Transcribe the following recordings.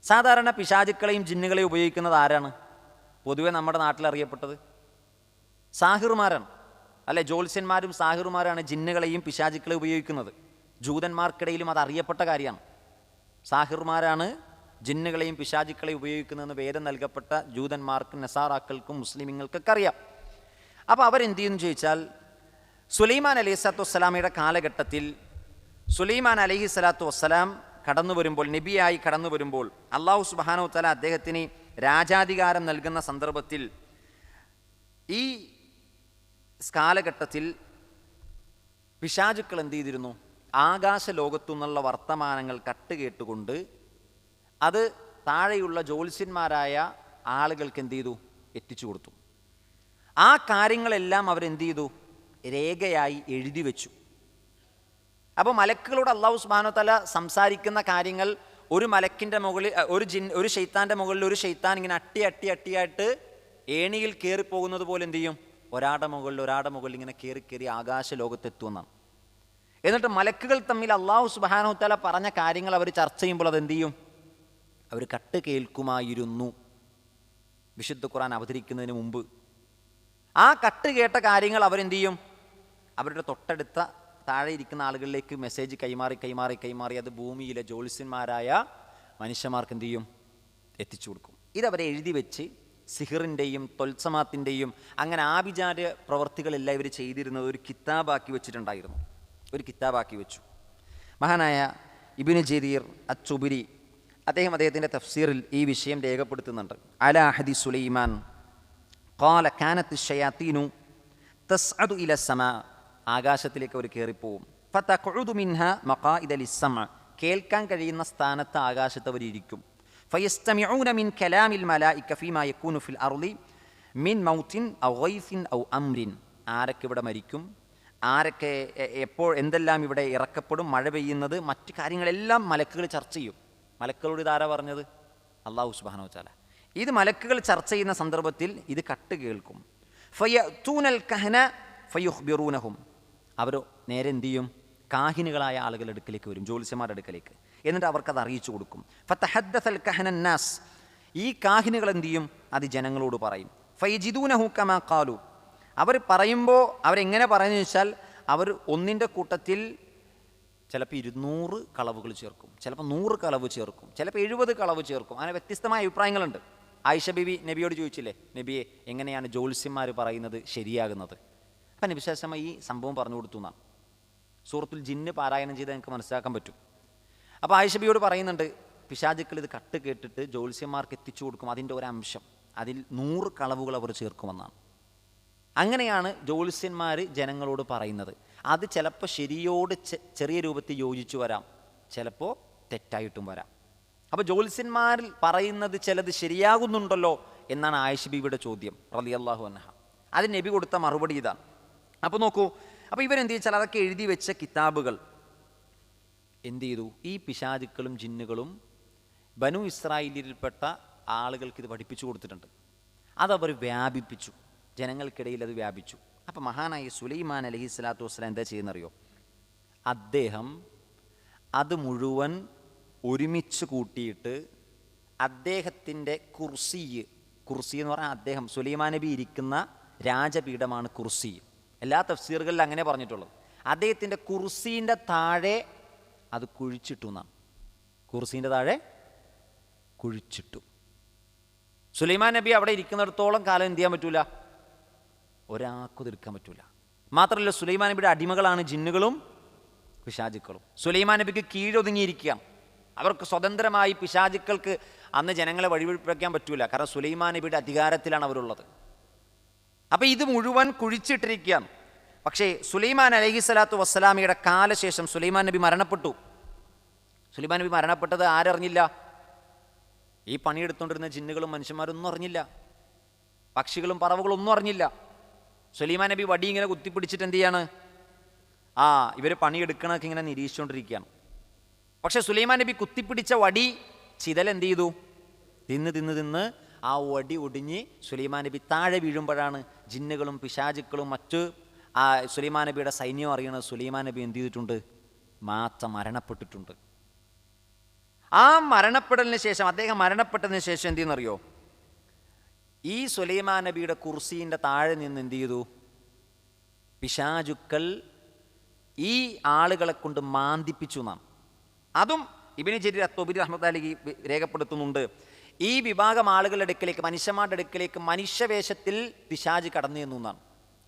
സാധാരണ പിശാചുക്കളെയും ജിന്നുകളെയും ഉപയോഗിക്കുന്നത് ആരാണ്? പൊതുവെ നമ്മുടെ നാട്ടിൽ അറിയപ്പെട്ടത് സാഹിറുമാരാണ് അല്ലെ? ജ്യോത്സ്യന്മാരും സാഹിറുമാരാണ് ജിന്നുകളെയും പിശാചുക്കളെയും ഉപയോഗിക്കുന്നത്. ജൂതന്മാർക്കിടയിലും അത് അറിയപ്പെട്ട കാര്യമാണ്. സാഹിറുമാരാണ് ജിന്നുകളെയും പിശാചുക്കളെയും ഉപയോഗിക്കുന്നതെന്ന് വേദം നൽകപ്പെട്ട ജൂതന്മാർക്കും നസാറാക്കൾക്കും മുസ്ലിമീങ്ങൾക്കൊക്കെ അറിയാം. അപ്പോൾ അവരെന്ത് ചെയ്യുന്നു ചോദിച്ചാൽ, സുലൈമാൻ അലൈഹി സ്വലാത്തു വസ്സലാമയുടെ കാലഘട്ടത്തിൽ സുലൈമാൻ അലൈഹി സ്വലാത്തു വസ്സലാം കടന്നു വരുമ്പോൾ, നബിയായി കടന്നു വരുമ്പോൾ, അള്ളാഹു സുബ്ഹാനഹു വ തആല അദ്ദേഹത്തിന് രാജാധികാരം നൽകുന്ന സന്ദർഭത്തിൽ ഈ കാലഘട്ടത്തിൽ പിശാചുക്കൾ എന്ത് ചെയ്തിരുന്നു? ആകാശ ലോകത്തു നിന്നുള്ള വർത്തമാനങ്ങൾ കട്ടുകേട്ടുകൊണ്ട് അത് താഴെയുള്ള ജ്യോത്സ്യന്മാരായ ആളുകൾക്ക് എന്ത് ചെയ്തു? എത്തിച്ചു കൊടുത്തു. ആ കാര്യങ്ങളെല്ലാം അവരെന്ത് ചെയ്തു? രേഖയായി എഴുതി വെച്ചു. അപ്പോൾ മലക്കുകളോട് അള്ളാഹു സുബ്ഹാനഹു വ തആല സംസാരിക്കുന്ന കാര്യങ്ങൾ ഒരു മലക്കിൻ്റെ മുകളിൽ, ഒരു ശൈത്താൻ്റെ മുകളിൽ ഒരു ശൈത്താൻ ഇങ്ങനെ അട്ടിയായിട്ട് ഏണിയിൽ കയറിപ്പോകുന്നത് പോലെ എന്ത് ചെയ്യും? ഒരാടെ മുകളിൽ ഇങ്ങനെ കയറി ആകാശ ലോകത്തെത്തുമെന്നാണ്. എന്നിട്ട് മലക്കുകൾ തമ്മിൽ അള്ളാഹു സുബ്ഹാനഹു വ തആല പറഞ്ഞ കാര്യങ്ങൾ അവർ ചർച്ച ചെയ്യുമ്പോൾ അതെന്ത് ചെയ്യും? അവർ കട്ട് കേൾക്കുമായിരുന്നു. വിശുദ്ധ ഖുർആൻ അവതരിക്കുന്നതിന് മുമ്പ് ആ കട്ട് കേട്ട കാര്യങ്ങൾ അവരെന്ത് ചെയ്യും? അവരുടെ തൊട്ടടുത്ത താഴെ ഇരിക്കുന്ന ആളുകളിലേക്ക് മെസ്സേജ് കൈമാറി അത് ഭൂമിയിലെ ജ്യോത്സ്യന്മാരായ മനുഷ്യന്മാർക്ക് എന്ത് ചെയ്യും? എത്തിച്ചു കൊടുക്കും. ഇതവരെ എഴുതി വെച്ച് സിഹിറിൻ്റെയും തൊൽസമാത്തിൻ്റെയും അങ്ങനെ ആഭിചാര പ്രവർത്തികളെല്ലാം ഇവർ ചെയ്തിരുന്നത് ഒരു കിതാബാക്കി വെച്ചിട്ടുണ്ടായിരുന്നു. ഒരു കിതാബാക്കി വെച്ചു. മഹാനായ ഇബ്നു ജരീർ അച്ചുബരി അദ്ദേഹത്തിൻ്റെ തഫ്സീറിൽ ഈ വിഷയം രേഖപ്പെടുത്തുന്നുണ്ട്. അലാ ഹദി സുലൈമാൻ ഖാല കാനത്ത് ശയാത്തീനു തസ്അദു ഇല സമാ, ആകാശത്തിലേക്ക് അവർ കയറിപ്പോവും. ഫതഖഉദു മിൻഹ മഖാഇദ ലിസ്സമ, കേൾക്കാൻ കഴിയുന്ന സ്ഥാനത്ത് ആകാശത്ത് അവരിയ്ക്കും. ഫയസ്തമിഊന മിൻ കലാമിൽ മലായിക ഫീമാ യകൂനു ഫിൽ അർളി മിൻ മൗത്തിൻ ഔ ഗൈസിൻ ഔ അംരിൻ, ആരൊക്കെ ഇവിടെ മരിക്കും, ആരൊക്കെ എപ്പോൾ എന്തെല്ലാം ഇവിടെ ഇറക്കപ്പെടും, മഴ പെയ്യുന്നത്, മറ്റു കാര്യങ്ങളെല്ലാം മലക്കുകൾ ചർച്ച ചെയ്യും. മലക്കുകളോട് ഇതാരാ പറഞ്ഞത്? അല്ലാഹു സുബ്ഹാനഹു വ തആല. ഇത് മലക്കുകൾ ചർച്ച ചെയ്യുന്ന സന്ദർഭത്തിൽ ഇത് കട്ട് കേൾക്കും. ഫയതൂനൽ കഹന ഫയുഖ്ബിറൂനഹും, അവർ നേരെ എന്ത് ചെയ്യും? കാഹിനുകളായ ആളുകളുടെ അടുക്കലേക്ക് വരും, ജ്യോത്സ്യന്മാരുടെ അടുക്കലേക്ക്. എന്നിട്ട് അവർക്കത് അറിയിച്ചു കൊടുക്കും. ഫതഹദ്ദസൽ കഹനന്നാസ്, ഈ കാഹിനുകൾ എന്ത് ചെയ്യും? അത് ജനങ്ങളോട് പറയും. ഫയജിദൂനഹു കമാ ഖാലു, അവർ പറയുമ്പോൾ അവരെങ്ങനെ പറയുന്നത് വെച്ചാൽ, അവർ ഒന്നിൻ്റെ കൂട്ടത്തിൽ ചിലപ്പോൾ 200 കളവുകൾ ചേർക്കും, ചിലപ്പോൾ 100 കളവ് ചേർക്കും, ചിലപ്പോൾ 70 കളവ് ചേർക്കും. അങ്ങനെ വ്യത്യസ്തമായ അഭിപ്രായങ്ങളുണ്ട്. ആയിഷ ബീവി നബിയോട് ചോദിച്ചില്ലേ, നബിയെ എങ്ങനെയാണ് ജ്യോത്സ്യന്മാർ പറയുന്നത് ശരിയാകുന്നത്? അപ്പം നബി സ്വല്ലല്ലാഹു അലൈഹി വസല്ലം ഈ സംഭവം പറഞ്ഞു കൊടുത്തു എന്നാണ് സൂറത്തുൽ ജിന്ന് പാരായണം ചെയ്താൽ നിങ്ങൾക്ക് മനസ്സിലാക്കാൻ പറ്റും. അപ്പോൾ ആയിഷ ബീവിയോട് പറയുന്നുണ്ട്, പിശാചുക്കൾ ഇത് കട്ട് കേട്ടിട്ട് ജ്യോത്സ്യന്മാർക്ക് എത്തിച്ചു കൊടുക്കും, അതിൻ്റെ ഒരു അംശം, അതിൽ 100 കളവുകൾ അവർ ചേർക്കുമെന്നാണ്. അങ്ങനെയാണ് ജ്യോത്സ്യന്മാർ ജനങ്ങളോട് പറയുന്നത്. അത് ചിലപ്പോൾ ശരിയോട് ചെറിയ രൂപത്തിൽ യോജിച്ചു വരാം, ചിലപ്പോൾ തെറ്റായിട്ടും വരാം. അപ്പോൾ ജ്യോത്സ്യന്മാരിൽ പറയുന്നത് ചിലത് ശരിയാകുന്നുണ്ടല്ലോ എന്നാണ് ആയിഷ ബീവിയുടെ ചോദ്യം റളിയല്ലാഹു അൻഹ. അതിന് നബി കൊടുത്ത മറുപടി ഇതാണ്. അപ്പോൾ നോക്കൂ, അപ്പോൾ ഇവരെന്ത് ചെയ്താൽ അതൊക്കെ എഴുതി വെച്ച കിതാബുകൾ എന്ത് ചെയ്തു? ഈ പിശാചുക്കളും ജിന്നുകളും ബനു ഇസ്രായേലിൽപ്പെട്ട ആളുകൾക്ക് ഇത് പഠിപ്പിച്ചു കൊടുത്തിട്ടുണ്ട്. അതവർ വ്യാപിപ്പിച്ചു, ജനങ്ങൾക്കിടയിൽ അത് വ്യാപിച്ചു. അപ്പം മഹാനായ സുലൈമാൻ അലൈഹി സ്വലാത്തു വസ്സലാം എന്താ ചെയ്യുന്നറിയോ? അദ്ദേഹം അത് മുഴുവൻ ഒരുമിച്ച് കൂട്ടിയിട്ട് അദ്ദേഹത്തിൻ്റെ കുർസി എന്ന് പറഞ്ഞാൽ അദ്ദേഹം സുലൈമാൻ നബി ഇരിക്കുന്ന രാജപീഠമാണ് കുർസി. എല്ലാ തഫ്സീറുകളിലും അങ്ങനെ പറഞ്ഞിട്ടുള്ളത്. അദ്ദേഹത്തിൻ്റെ കുർസീൻ്റെ താഴെ അത് കുഴിച്ചിട്ടു എന്നാണ്. കുർസീൻ്റെ താഴെ കുഴിച്ചിട്ടു. സുലൈമാൻ നബി അവിടെ ഇരിക്കുന്നിടത്തോളം കാലം എന്ത് ചെയ്യാൻ പറ്റൂല? ഒരാൾക്കും എടുക്കാൻ പറ്റൂല. മാത്രമല്ല സുലൈമാൻ നബിയുടെ അടിമകളാണ് ജിന്നുകളും പിശാചുക്കളും. സുലൈമാൻ നബിക്ക് കീഴൊതുങ്ങിയിരിക്കുകയാണ്. അവർക്ക് സ്വതന്ത്രമായി പിശാചുക്കൾക്ക് അന്ന് ജനങ്ങളെ വഴിപിഴപ്പിക്കാൻ പറ്റൂല. കാരണം സുലൈമാൻ നബിയുടെ അധികാരത്തിലാണ് അവരുള്ളത്. അപ്പം ഇത് മുഴുവൻ കുഴിച്ചിട്ടിരിക്കുകയാണ്. പക്ഷേ സുലൈമാൻ അലൈഹി സ്വലാത്തു വസ്സലാമിയുടെ കാലശേഷം സുലൈമാൻ നബി മരണപ്പെട്ടു. സുലൈമാൻ നബി മരണപ്പെട്ടത് ആരറിഞ്ഞില്ല? ഈ പണിയെടുത്തുകൊണ്ടിരുന്ന ജിന്നുകളും മനുഷ്യന്മാരൊന്നും അറിഞ്ഞില്ല, പക്ഷികളും പറവുകളും ഒന്നും അറിഞ്ഞില്ല. സുലൈമാൻ നബി വടി ഇങ്ങനെ കുത്തിപ്പിടിച്ചിട്ട് എന്ത് ചെയ്യാണ്? ഇവർ പണിയെടുക്കണമൊക്കെ ഇങ്ങനെ നിരീക്ഷിച്ചുകൊണ്ടിരിക്കുകയാണ്. പക്ഷെ സുലൈമാൻ നബി കുത്തിപ്പിടിച്ച വടി ചിതൽ എന്ത് ചെയ്തു? തിന്ന് ആ വടി ഒടിഞ്ഞ് സുലൈമാൻ നബി താഴെ വീഴുമ്പോഴാണ് ജിന്നുകളും പിശാചുക്കളും മറ്റ് സുലൈമാൻ നബിയുടെ സൈന്യം അറിയണത് സുലൈമാൻ നബി എന്ത് ചെയ്തിട്ടുണ്ട്? മരണപ്പെട്ടിട്ടുണ്ട്. ആ മരണപ്പെടലിന് ശേഷം, അദ്ദേഹം മരണപ്പെട്ടതിന് ശേഷം എന്ത് ചെയ്യുന്നറിയോ, ഈ സുലൈമാൻ നബിയുടെ കുർസീൻ്റെ താഴെ നിന്ന് എന്ത് ചെയ്തു, പിശാചുക്കൾ ഈ ആളുകളെ കൊണ്ട് മാന്തിപ്പിച്ചു എന്നാണ്. അതും ഇബ്നു ജരീർ അത്തൊബരി റഹ്മത്തുള്ളാഹി രേഖപ്പെടുത്തുന്നുണ്ട്. ഈ വിഭാഗം ആളുകളുടെ അടുക്കലേക്ക്, മനുഷ്യന്മാരുടെ അടുക്കലേക്ക് മനുഷ്യവേഷത്തിൽ പിശാച് കടന്നു ചെന്നു എന്നാണ്.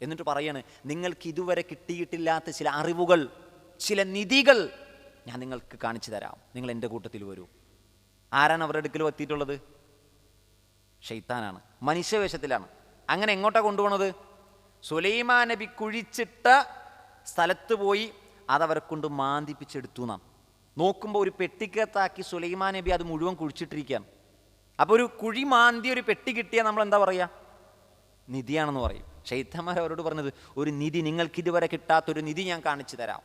എന്നിട്ട് പറയാണ്, നിങ്ങൾക്ക് ഇതുവരെ കിട്ടിയിട്ടില്ലാത്ത ചില അറിവുകൾ, ചില നിധികൾ ഞാൻ നിങ്ങൾക്ക് കാണിച്ചു തരാം, നിങ്ങൾ എൻ്റെ കൂട്ടത്തിൽ വരൂ. ആരാണ് അവരുടെ അടുക്കൽ എത്തിയിട്ടുള്ളത്? ശൈത്താനാണ്, മനുഷ്യവേഷത്തിലാണ്. അങ്ങനെ എങ്ങോട്ടാണ് കൊണ്ടുപോണത്? സുലൈമാൻ നബി കുഴിച്ചിട്ട സ്ഥലത്ത് പോയി അതവരെ കൊണ്ട് മാന്തിപ്പിച്ചെടുത്തു എന്നാണ്. നോക്കുമ്പോൾ ഒരു പെട്ടിക്കകത്താക്കി സുലൈമാൻ നബി അത് മുഴുവൻ കുഴിച്ചിട്ടിരിക്കുകയാണ്. അപ്പോൾ ഒരു കുഴി മാന്തി ഒരു പെട്ടി കിട്ടിയാൽ നമ്മൾ എന്താ പറയുക? നിധിയാണെന്ന് പറയും. ശൈത്താന്മാർ അവരോട് പറഞ്ഞത്, ഒരു നിധി, നിങ്ങൾക്ക് ഇതുവരെ കിട്ടാത്തൊരു നിധി ഞാൻ കാണിച്ചു തരാം.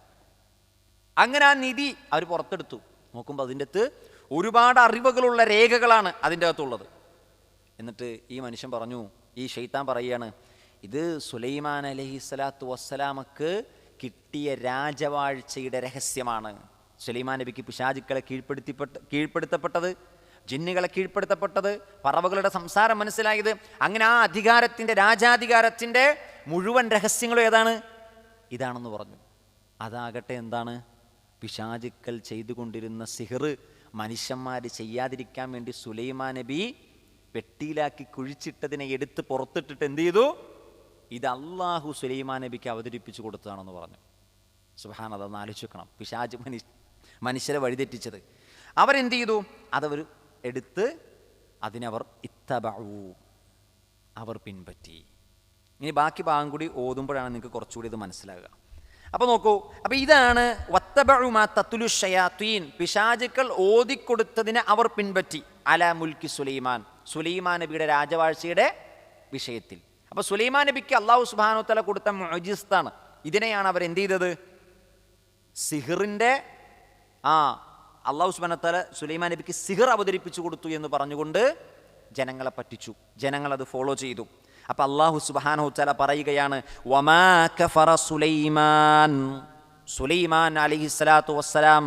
അങ്ങനെ ആ നിധി അവർ പുറത്തെടുത്തു. നോക്കുമ്പോൾ അതിൻ്റെ അകത്ത് ഒരുപാട് അറിവുകളുള്ള രേഖകളാണ് അതിൻ്റെ അകത്തുള്ളത്. എന്നിട്ട് ഈ മനുഷ്യൻ പറഞ്ഞു, ഈ ശൈത്താൻ പറയുകയാണ്, ഇത് സുലൈമാൻ അലൈഹിസ്സലാത്തു വസ്സലാമക്ക് കിട്ടിയ രാജവാഴ്ചയുടെ രഹസ്യമാണ്. സുലൈമാൻ നബിക്ക് പിശാചുക്കളെ കീഴ്പ്പെടുത്തപ്പെട്ടത്, ജിന്നുകളെ കീഴ്പ്പെടുത്തപ്പെട്ടത്, പറവകളുടെ സംസാരം മനസ്സിലായത്, അങ്ങനെ ആ അധികാരത്തിൻ്റെ, രാജാധികാരത്തിൻ്റെ മുഴുവൻ രഹസ്യങ്ങളും ഏതാണ്? ഇതാണെന്ന് പറഞ്ഞു. അതാകട്ടെ എന്താണ്? പിശാചുക്കൾ ചെയ്തുകൊണ്ടിരുന്ന സിഹർ മനുഷ്യന്മാർ ചെയ്യാതിരിക്കാൻ വേണ്ടി സുലൈമാൻ നബി പെട്ടിയിലാക്കി കുഴിച്ചിട്ടതിനെ എടുത്ത് പുറത്തിട്ടിട്ട് എന്ത് ചെയ്തു? ഇത് അള്ളാഹു സുലൈമാൻ നബിക്ക് അവതരിപ്പിച്ചു കൊടുത്തതാണെന്ന് പറഞ്ഞു. സുബ്ഹാനല്ലാഹ്, അതൊന്ന് ആലോചിച്ച് വെക്കണം. പിശാച് മനുഷ്യരെ വഴിതെറ്റിച്ചത്. അവരെന്ത് ചെയ്തു? അതവർ എടുത്ത് അതിനവർ ഇത്തബഉ, അവർ പിൻപറ്റി. ഇനി ബാക്കി ഭാഗം കൂടി ഓതുമ്പോഴാണ് നിങ്ങൾക്ക് കുറച്ചുകൂടി ഇത് മനസ്സിലാകുക. അപ്പോൾ നോക്കൂ, അപ്പോൾ ഇതാണ് വത്തബഉ മാ തത്ലു ശയാത്തീൻ, പിശാചുക്കൾ ഓതിക്കൊടുത്തതിനെ അവർ പിൻപറ്റി. അലാ മുൽക്കി സുലൈമാൻ, സുലൈമാൻ നബിയുടെ രാജവാഴ്ചയുടെ വിഷയത്തിൽ. അപ്പോൾ സുലൈമാൻ നബിക്ക് അല്ലാഹു സുബ്ഹാനഹു വതആല കൊടുത്ത മുഅ്ജിസാണ്. ഇതിനെയാണ് അവർ എന്ത് ചെയ്തത്? സിഹറിൻ്റെ അല്ലാഹു സുബ്ഹാനഹു വതആല സുലൈമാൻ നബിക്ക് സിഹർ അവതരിപ്പിച്ചു കൊടുത്തു എന്ന് പറഞ്ഞുകൊണ്ട് ജനങ്ങളെ പറ്റിച്ചു. ജനങ്ങളത് ഫോളോ ചെയ്തു. അപ്പം അല്ലാഹു സുബ്ഹാനഹു വതആല പറയുകയാണ്, വമാ കഫറ സുലൈമാൻ, സുലൈമാൻ അലൈഹിസ്സലാത്തു വസ്സലാം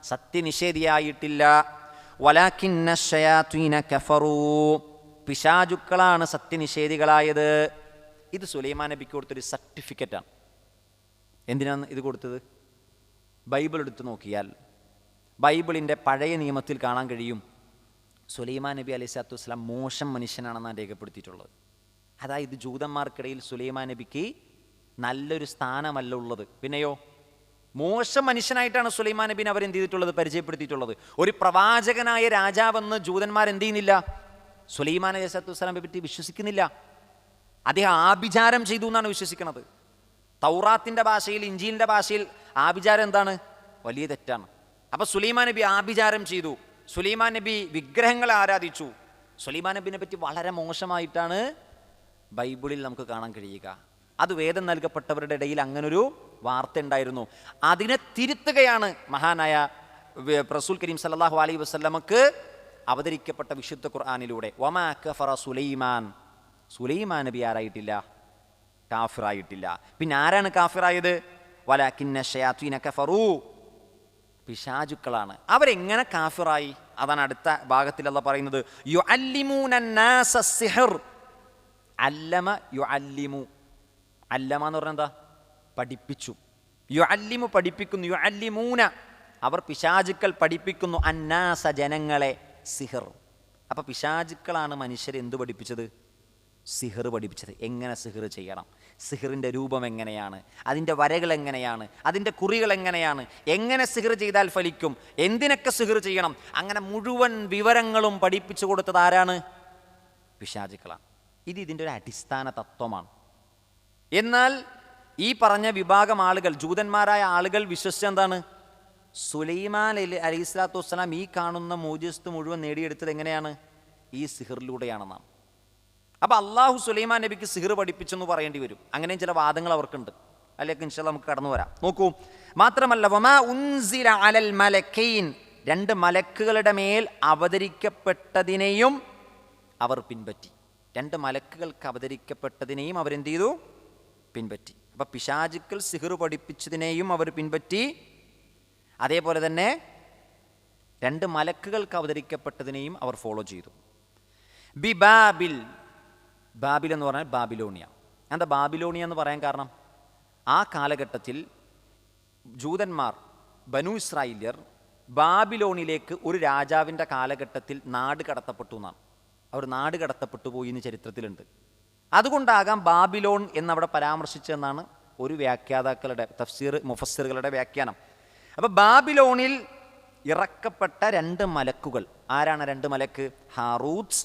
സത്യനിഷേധിയായിട്ടില്ല. വലാകിന്ന ശയാത്വീന കഫറൂ, പിശാചുക്കളാണ് സത്യനിഷേധികളായത്. ഇത് സുലൈമാൻ നബിക്ക് കൊടുത്തൊരു സർട്ടിഫിക്കറ്റാണ്. എന്തിനാണ് ഇത് കൊടുത്തത്? ബൈബിൾ എടുത്ത് നോക്കിയാൽ ബൈബിളിൻ്റെ പഴയ നിയമത്തിൽ കാണാൻ കഴിയും, സുലൈമാൻ നബി അലൈഹിസ്സലാത്തു വസ്സലാം മോശം മനുഷ്യനാണെന്നാണ് രേഖപ്പെടുത്തിയിട്ടുള്ളത്. അതായത് ജൂതന്മാർക്കിടയിൽ സുലൈമാൻ നബിക്ക് നല്ലൊരു സ്ഥാനമല്ല ഉള്ളത്. പിന്നെയോ മോശം മനുഷ്യനായിട്ടാണ് സുലൈമാൻ നബിനെ അവരെന്ത് ചെയ്തിട്ടുള്ളത്? പരിചയപ്പെടുത്തിയിട്ടുള്ളത്. ഒരു പ്രവാചകനായ രാജാവെന്ന് ജൂതന്മാർ എന്ത് ചെയ്യുന്നില്ല? സുലൈമാൻ അലൈഹിസ്സലാത്തു വസ്സലാമിനെ പറ്റി വിശ്വസിക്കുന്നില്ല. അദ്ദേഹം ആഭിചാരം ചെയ്തു എന്നാണ് വിശ്വസിക്കുന്നത്. തൗറാത്തിൻ്റെ ഭാഷയിൽ, ഇഞ്ചീലിൻ്റെ ഭാഷയിൽ ആഭിചാരം എന്താണ്? വലിയ തെറ്റാണ്. അപ്പോൾ സുലൈമാൻ നബി ആഭിചാരം ചെയ്തു, സുലൈമാൻ നബി വിഗ്രഹങ്ങളെ ആരാധിച്ചു. സുലൈമാൻ നബിനെ പറ്റി വളരെ മോശമായിട്ടാണ് ബൈബിളിൽ നമുക്ക് കാണാൻ കഴിയുക. അത് വേദം നൽകപ്പെട്ടവരുടെ ഇടയിൽ അങ്ങനൊരു വാർത്ത ഉണ്ടായിരുന്നു. അതിനെ തിരുത്തുകയാണ് മഹാനായ റസൂൽ കരീം സല്ലല്ലാഹു അലൈഹി വസല്ലമക്ക് അവതരിക്കപ്പെട്ട വിശുദ്ധ ഖുർആനിലൂടെ. വമാ കഫറ സുലൈമാൻ, സുലൈമാൻ നബി ആരായിട്ടില്ല? കാഫിറായിട്ടില്ല. പിന്നെ ആരാണ് കാഫിറായത്? വലാകിന്ന ശയാത്വീന കഫറൂ, പിശാചുക്കളാണ്. അവരെങ്ങനെ കാഫിറായി? അതാണ് അടുത്ത ഭാഗത്തിൽ അല്ലാഹ് പറയുന്നത്. യുഅല്ലിമൂന നാസ സിഹർ, അല്ലമ യുഅല്ലിമു, അല്ലമ എന്ന് പറഞ്ഞാൽ എന്താ? പഠിപ്പിച്ചു. യുഅല്ലിമു പഠിപ്പിക്കുന്നു, യുഅല്ലിമൂന അവർ പിശാചുക്കൾ പഠിപ്പിക്കുന്നു, അന്നാസ ജനങ്ങളെ, സിഹർ. അപ്പോൾ പിശാചുക്കളാണ് മനുഷ്യരെ എന്ത് പഠിപ്പിച്ചത്? സിഹർ പഠിപ്പിച്ചത്. എങ്ങനെ സിഹർ ചെയ്യണം, സിഹറിൻ്റെ രൂപം എങ്ങനെയാണ്, അതിൻ്റെ വരകൾ എങ്ങനെയാണ്, അതിൻ്റെ കുറികൾ എങ്ങനെയാണ്, എങ്ങനെ സിഹർ ചെയ്താൽ ഫലിക്കും, എന്തിനൊക്കെ സിഹർ ചെയ്യണം, അങ്ങനെ മുഴുവൻ വിവരങ്ങളും പഠിപ്പിച്ചു കൊടുത്തത് ആരാണ്? പിശാചുക്കളാണ്. ഇതിൻ്റെ ഒരു അടിസ്ഥാന തത്വമാണ്. എന്നാൽ ഈ പറഞ്ഞ വിഭാഗം ആളുകൾ, ജൂതന്മാരായ ആളുകൾ വിശ്വസിച്ച എന്താണ്? സുലൈമാൻ അലൈഹിസ്സലാത്തു വസ്സലാം ഈ കാണുന്ന മോജിസത്ത് മുഴുവൻ നേടിയെടുത്തത് എങ്ങനെയാണ്? ഈ സിഹറിലൂടെയാണെന്നാണ്. അപ്പോൾ അള്ളാഹു സുലൈമാൻ നബിക്ക് സിഹർ പഠിപ്പിച്ചെന്ന് പറയേണ്ടി വരും. അങ്ങനെയും ചില വാദങ്ങൾ അവർക്കുണ്ട്. അതിലേക്ക് ഇൻഷാല്ലാഹ് നമുക്ക് കടന്നു വരാം. നോക്കൂ, മാത്രമല്ല വമാ ഉൻസില അലൽ മലക്കൈൻ, രണ്ട് മലക്കുകളുടെ മേൽ അവതരിക്കപ്പെട്ടതിനെയും അവർ പിൻപറ്റി. രണ്ട് മലക്കുകൾക്ക് അവതരിക്കപ്പെട്ടതിനെയും അവരെന്ത് ചെയ്തു? പിൻപറ്റി. അപ്പം പിശാചുക്കൾ സിഹർ പഠിപ്പിച്ചതിനെയും അവർ പിൻപറ്റി. അതേപോലെ തന്നെ രണ്ട് മലക്കുകൾക്ക് അവതരിക്കപ്പെട്ടതിനെയും അവർ ഫോളോ ചെയ്തു. ബി ബാബിൽ, ബാബിൽ എന്ന് പറഞ്ഞാൽ ബാബിലോണിയ. എന്താ ബാബിലോണിയ എന്ന് പറയാൻ കാരണം? ആ കാലഘട്ടത്തിൽ ജൂതന്മാർ, ബനു ഇസ്രായേല്യർ ബാബിലോണിലേക്ക് ഒരു രാജാവിൻ്റെ കാലഘട്ടത്തിൽ നാട് കടത്തപ്പെട്ടു എന്നാണ്. അവർ നാട് കടത്തപ്പെട്ടു പോയി എന്ന് ചരിത്രത്തിലുണ്ട്. അതുകൊണ്ടാകാം ബാബിലോൺ എന്നവിടെ പരാമർശിച്ചതെന്നാണ് ഒരു വ്യാഖ്യാതാക്കളുടെ, തഫ്സീർ മുഫസ്സിറുകളുടെ വ്യാഖ്യാനം. അപ്പോൾ ബാബിലോണിൽ ഇറക്കപ്പെട്ട രണ്ട് മലക്കുകൾ, ആരാണ് രണ്ട് മലക്ക്? ഹാറൂത്ത്,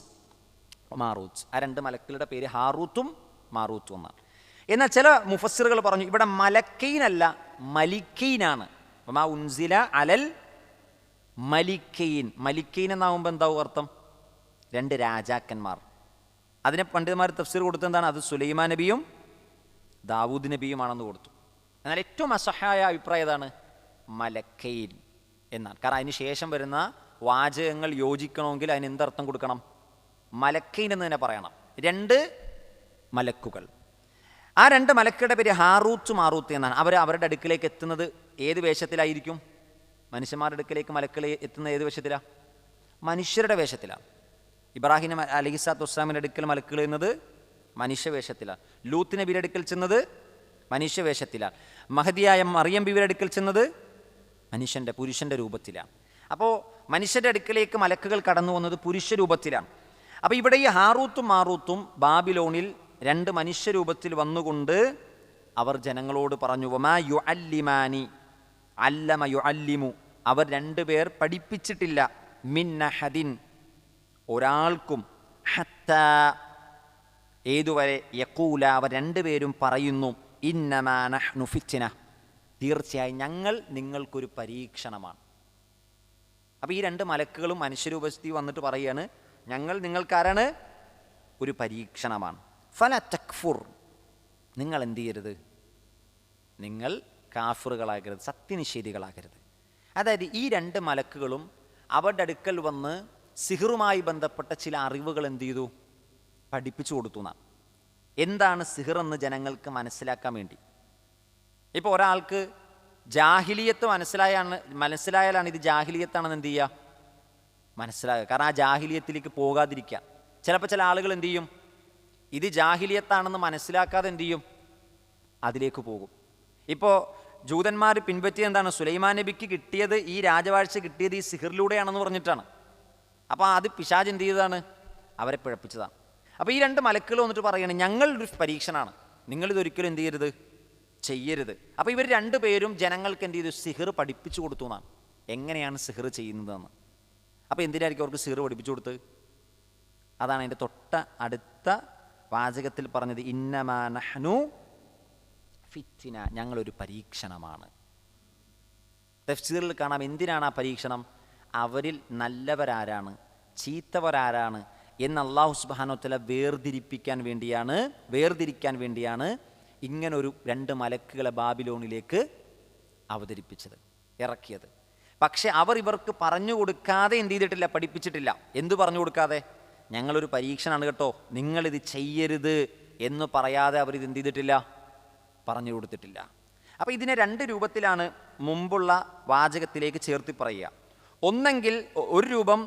മാറൂത്ത്. ആ രണ്ട് മലക്കുകളുടെ പേര് ഹാറൂത്തും മാറൂത്തും എന്നാണ്. എന്നാൽ ചില മുഫസ്സിറുകൾ പറഞ്ഞു ഇവിടെ മലക്കൈനല്ല, മലിക്കൈനാണ്. മാ ഉൻസില അലൽ മലിക്കൈൻ. മലിക്കൈൻ എന്നാകുമ്പോൾ എന്താവും അർത്ഥം? രണ്ട് രാജാക്കന്മാർ. അതിനെ പണ്ഡിതന്മാർ തഫ്സീർ കൊടുത്തത് എന്താണ്? അത് സുലൈമാൻ നബിയും ദാവൂദ് നബിയുമാണെന്ന് കൊടുത്തു. എന്നാൽ ഏറ്റവും അസഹായ അഭിപ്രായം ഏതാണ്? മലക്കൈൻ എന്നാണ്. കാരണം അതിന് ശേഷം വരുന്ന വാചകങ്ങൾ യോജിക്കണമെങ്കിൽ അതിന് എന്തർത്ഥം കൊടുക്കണം? മലക്കൈൻ എന്ന് തന്നെ പറയണം. രണ്ട് മലക്കുകൾ. ആ രണ്ട് മലക്കുകളുടെ പേര് ഹാറൂത്ത് മാറൂത്ത് എന്നാണ്. അവരുടെ അടുക്കിലേക്ക് എത്തുന്നത് ഏത് വേഷത്തിലായിരിക്കും? മനുഷ്യന്മാരുടെ അടുക്കിലേക്ക് മലക്കൾ എത്തുന്നത് ഏത് വേഷത്തിലാണ്? മനുഷ്യരുടെ വേഷത്തിലാണ്. ഇബ്രാഹിം അലൈഹിസ്സലാത്തു വസ്സലാമിൻ്റെ അടുക്കൽ മലക്കുകൾ എന്നത് മനുഷ്യവേഷത്തിലാണ്. ലൂത്ത് നബിയുടെ അടുക്കൽ ചെന്നത് മനുഷ്യവേഷത്തിലാണ്. മഹദിയായ മറിയം ബിവിയുടെ അടുക്കൽ ചെന്നത് പുരുഷൻ്റെ രൂപത്തിലാണ്. അപ്പോൾ മനുഷ്യൻ്റെ അടുക്കലേക്ക് മലക്കുകൾ കടന്നു വന്നത് പുരുഷ രൂപത്തിലാണ്. അപ്പോൾ ഇവിടെ ഈ ഹാറൂത്തും മാറൂത്തും ബാബിലോണിൽ രണ്ട് മനുഷ്യരൂപത്തിൽ വന്നുകൊണ്ട് അവർ ജനങ്ങളോട് പറഞ്ഞു, വമാ യുഅല്ലിമാനി അല്ലമ യുഅല്ലിമു, അവർ രണ്ടുപേർ പഠിപ്പിച്ചിട്ടില്ല, മിൻ അഹദിൻ ഒരാൾക്കും, ഹത്താ ഏതുവരെ, യഖൂല അവർ രണ്ടുപേരും പറയുന്നു, ഇന്നമാ നഹ്നു ഫിത്ന, തീർച്ചയായും ഞങ്ങൾ നിങ്ങൾക്കൊരു പരീക്ഷണമാണ്. അപ്പോൾ ഈ രണ്ട് മലക്കുകളും മനുഷ്യരൂപത്തിൽ വന്നിട്ട് പറയുകയാണ്, ഞങ്ങൾ നിങ്ങൾക്കാരാണ്? ഒരു പരീക്ഷണമാണ്. ഫല തക്ഫുർ, നിങ്ങൾ എന്ത് ചെയ്യരുത്? നിങ്ങൾ കാഫിറുകളാകരുത്, സത്യനിഷേധികളാകരുത്. അതായത് ഈ രണ്ട് മലക്കുകളും അവരുടെ അടുക്കൽ വന്ന് സിഹിറുമായി ബന്ധപ്പെട്ട ചില അറിവുകൾ എന്ത് ചെയ്തു? പഠിപ്പിച്ചു കൊടുത്തു എന്നാണ്. എന്താണ് സിഹിർ എന്ന് ജനങ്ങൾക്ക് മനസ്സിലാക്കാൻ വേണ്ടി. ഇപ്പോൾ ഒരാൾക്ക് ജാഹിലിയത്ത് മനസ്സിലായാലാണ് ഇത് ജാഹിലിയത്താണെന്ന് എന്ത് ചെയ്യുക? മനസ്സിലാകുക. കാരണം ആ ജാഹിലിയത്തിലേക്ക് പോകാതിരിക്കുക. ചിലപ്പോൾ ചില ആളുകൾ എന്ത് ചെയ്യും? ഇത് ജാഹിലിയത്താണെന്ന് മനസ്സിലാക്കാതെ എന്ത് ചെയ്യും? അതിലേക്ക് പോകും. ഇപ്പോൾ ജൂതന്മാർ പിൻപറ്റിയത് എന്താണ്? സുലൈമാൻ നബിക്ക് കിട്ടിയത്, ഈ രാജവാഴ്ച കിട്ടിയത് ഈ സിഹിറിലൂടെയാണെന്ന് പറഞ്ഞിട്ടാണ്. അപ്പോൾ അത് പിശാച് എന്ത് ചെയ്തതാണ്? അവരെ പിഴപ്പിച്ചതാണ്. അപ്പോൾ ഈ രണ്ട് മലക്കുകൾ വന്നിട്ട് പറയുകയാണ്, ഞങ്ങളൊരു പരീക്ഷണമാണ്, നിങ്ങളിതൊരിക്കലും എന്ത് ചെയ്യരുത്? ചെയ്യരുത്. അപ്പോൾ ഇവർ രണ്ടുപേരും ജനങ്ങൾക്ക് എന്ത് ചെയ്തു? സിഹിർ പഠിപ്പിച്ചു കൊടുത്തു എന്നാണ്. എങ്ങനെയാണ് സിഹിർ ചെയ്യുന്നതെന്ന്. അപ്പോൾ എന്തിനായിരിക്കും അവർക്ക് സിഹിർ പഠിപ്പിച്ചു കൊടുത്തത്? അതാണ് അതിൻ്റെ തൊട്ട അടുത്ത വാചകത്തിൽ പറഞ്ഞത്, ഇന്നമാ നഹ്നു ഫിത്ന, ഞങ്ങളൊരു പരീക്ഷണമാണ്. തഫ്സീറിൽ കാണാം എന്തിനാണ് ആ പരീക്ഷണം. അവരിൽ നല്ലവരാരാണ് ചീത്തവരാരാണ് എന്ന് അല്ലാഹു സുബ്ഹാനഹു വ തആല വേർതിരിക്കാൻ വേണ്ടിയാണ് ഇങ്ങനൊരു രണ്ട് മലക്കുകളെ ബാബിലോണിലേക്ക് അവതരിപ്പിച്ചത്, ഇറക്കിയത്. പക്ഷെ അവർ ഇവർക്ക് പറഞ്ഞു കൊടുക്കാതെ എന്ത് ചെയ്തിട്ടില്ല? പഠിപ്പിച്ചിട്ടില്ല. എന്തു പറഞ്ഞു കൊടുക്കാതെ? ഞങ്ങളൊരു പരീക്ഷണമാണ് കേട്ടോ, നിങ്ങളിത് ചെയ്യരുത് എന്ന് പറയാതെ അവരിത് എന്ത് ചെയ്തിട്ടില്ല? പറഞ്ഞു കൊടുത്തിട്ടില്ല. അപ്പോൾ ഇതിനെ രണ്ട് രൂപത്തിലാണ് മുമ്പുള്ള വാചകത്തിലേക്ക് ചേർത്തി പറയുക. ഒന്നെങ്കിൽ ഒരു രൂപം,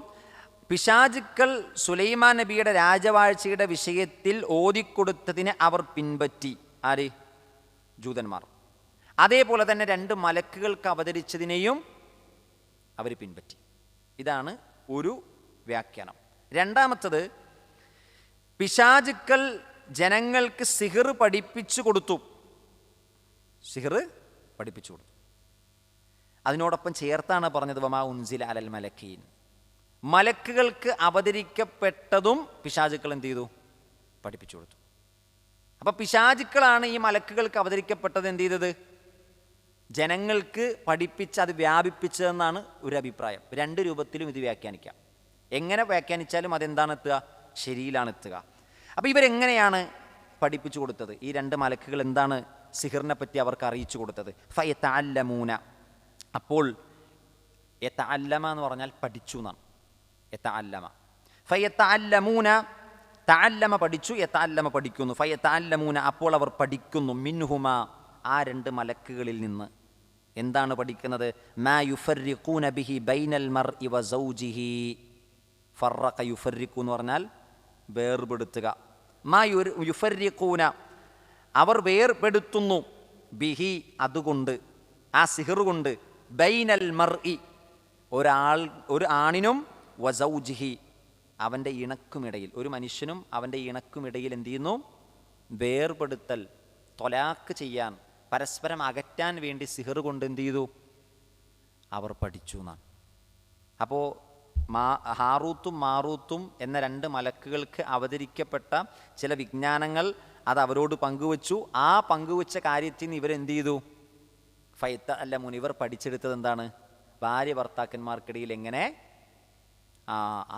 പിശാചുക്കൾ സുലൈമാൻ നബിയുടെ രാജവാഴ്ചയുടെ വിഷയത്തിൽ ഓതിക്കൊടുത്തതിനെ അവർ പിൻപറ്റി. ആര്? ജൂതന്മാർ. അതേപോലെ തന്നെ രണ്ട് മലക്കുകൾക്ക് അവതരിച്ചതിനെയും അവർ പിൻപറ്റി. ഇതാണ് ഒരു വ്യാഖ്യാനം. രണ്ടാമത്തത്, പിശാചുക്കൾ ജനങ്ങൾക്ക് സിഹിർ പഠിപ്പിച്ചു കൊടുത്തു. അതിനോടൊപ്പം ചേർത്താണ് പറഞ്ഞത്, വമാ ഉൻസില അലൽ മലക്കീൻ, മലക്കുകൾക്ക് അവതരിക്കപ്പെട്ടതും പിശാചുക്കൾ എന്ത് ചെയ്തു? പഠിപ്പിച്ചു കൊടുത്തു. അപ്പോൾ പിശാചുക്കളാണ് ഈ മലക്കുകൾക്ക് അവതരിക്കപ്പെട്ടത് എന്ത് ചെയ്തത്? ജനങ്ങൾക്ക് പഠിപ്പിച്ച് അത് വ്യാപിപ്പിച്ചതെന്നാണ് ഒരു അഭിപ്രായം. രണ്ട് രൂപത്തിലും ഇത് വ്യാഖ്യാനിക്കാം. എങ്ങനെ വ്യാഖ്യാനിച്ചാലും അതെന്താണ് എത്തുക? ശരിയിലാണ് എത്തുക. അപ്പോൾ ഇവരെങ്ങനെയാണ് പഠിപ്പിച്ചു കൊടുത്തത്? ഈ രണ്ട് മലക്കുകൾ എന്താണ് സിഹിറിനെ പറ്റി അവർക്ക് അറിയിച്ചു കൊടുത്തത്? ഫയതഅല്ലമൂന, അപ്പോൾ യതഅല്ലമ എന്ന് പറഞ്ഞാൽ പഠിച്ചു എന്നാണ്. യതഅല്ലമ, ഫയതഅല്ലമൂന, തഅല്ലമ പഠിച്ചു, യതഅല്ലമ പഠിക്കുന്നു. ഫയതഅല്ലമൂന, അപ്പോൾ അവർ പഠിക്കുന്നു. മിൻഹുമ, ആ രണ്ട് മലക്കുകളിൽ നിന്ന്. എന്താണ് പഠിക്കുന്നത്? മാ യുഫർരിഖൂന ബിഹി ബൈനൽ മർഇ വസൗജിഹി. ഫറഖ യുഫർരിഖു എന്ന് പറഞ്ഞാൽ വേർപെടുത്തുക. മാ യുഫർരിഖൂന അവർ വേർപെടുത്തുന്നു, ബിഹി അതുകൊണ്ട്, ആ സിഹർ കൊണ്ട്, ബൈനൽ മർഇ ഒരു ആണിനും, വസൗജിഹി അവൻ്റെ ഇണക്കുമിടയിൽ, ഒരു മനുഷ്യനും അവൻ്റെ ഇണക്കുമിടയിൽ എന്ത് ചെയ്യുന്നു? വേർപെടുത്തൽ, തൊലാക്ക് ചെയ്യാൻ, പരസ്പരം അകറ്റാൻ വേണ്ടി സിഹർ കൊണ്ട് എന്ത് ചെയ്തു? അവർ പഠിച്ചു എന്നാണ്. അപ്പോൾ ഹാറൂത്തും മാറൂത്തും എന്ന 2 മലക്കുകൾക്ക് അവതരിക്കപ്പെട്ട ചില വിജ്ഞാനങ്ങൾ അത് അവരോട് പങ്കുവച്ചു. ആ പങ്കുവച്ച കാര്യത്തിൽ നിന്ന് ഇവരെന്ത് ചെയ്തു? ഫൈത്ത അല്ല മുൻ ഇവർ പഠിച്ചെടുത്തത് എന്താണ്? ഭാര്യ ഭർത്താക്കന്മാർക്കിടയിൽ എങ്ങനെ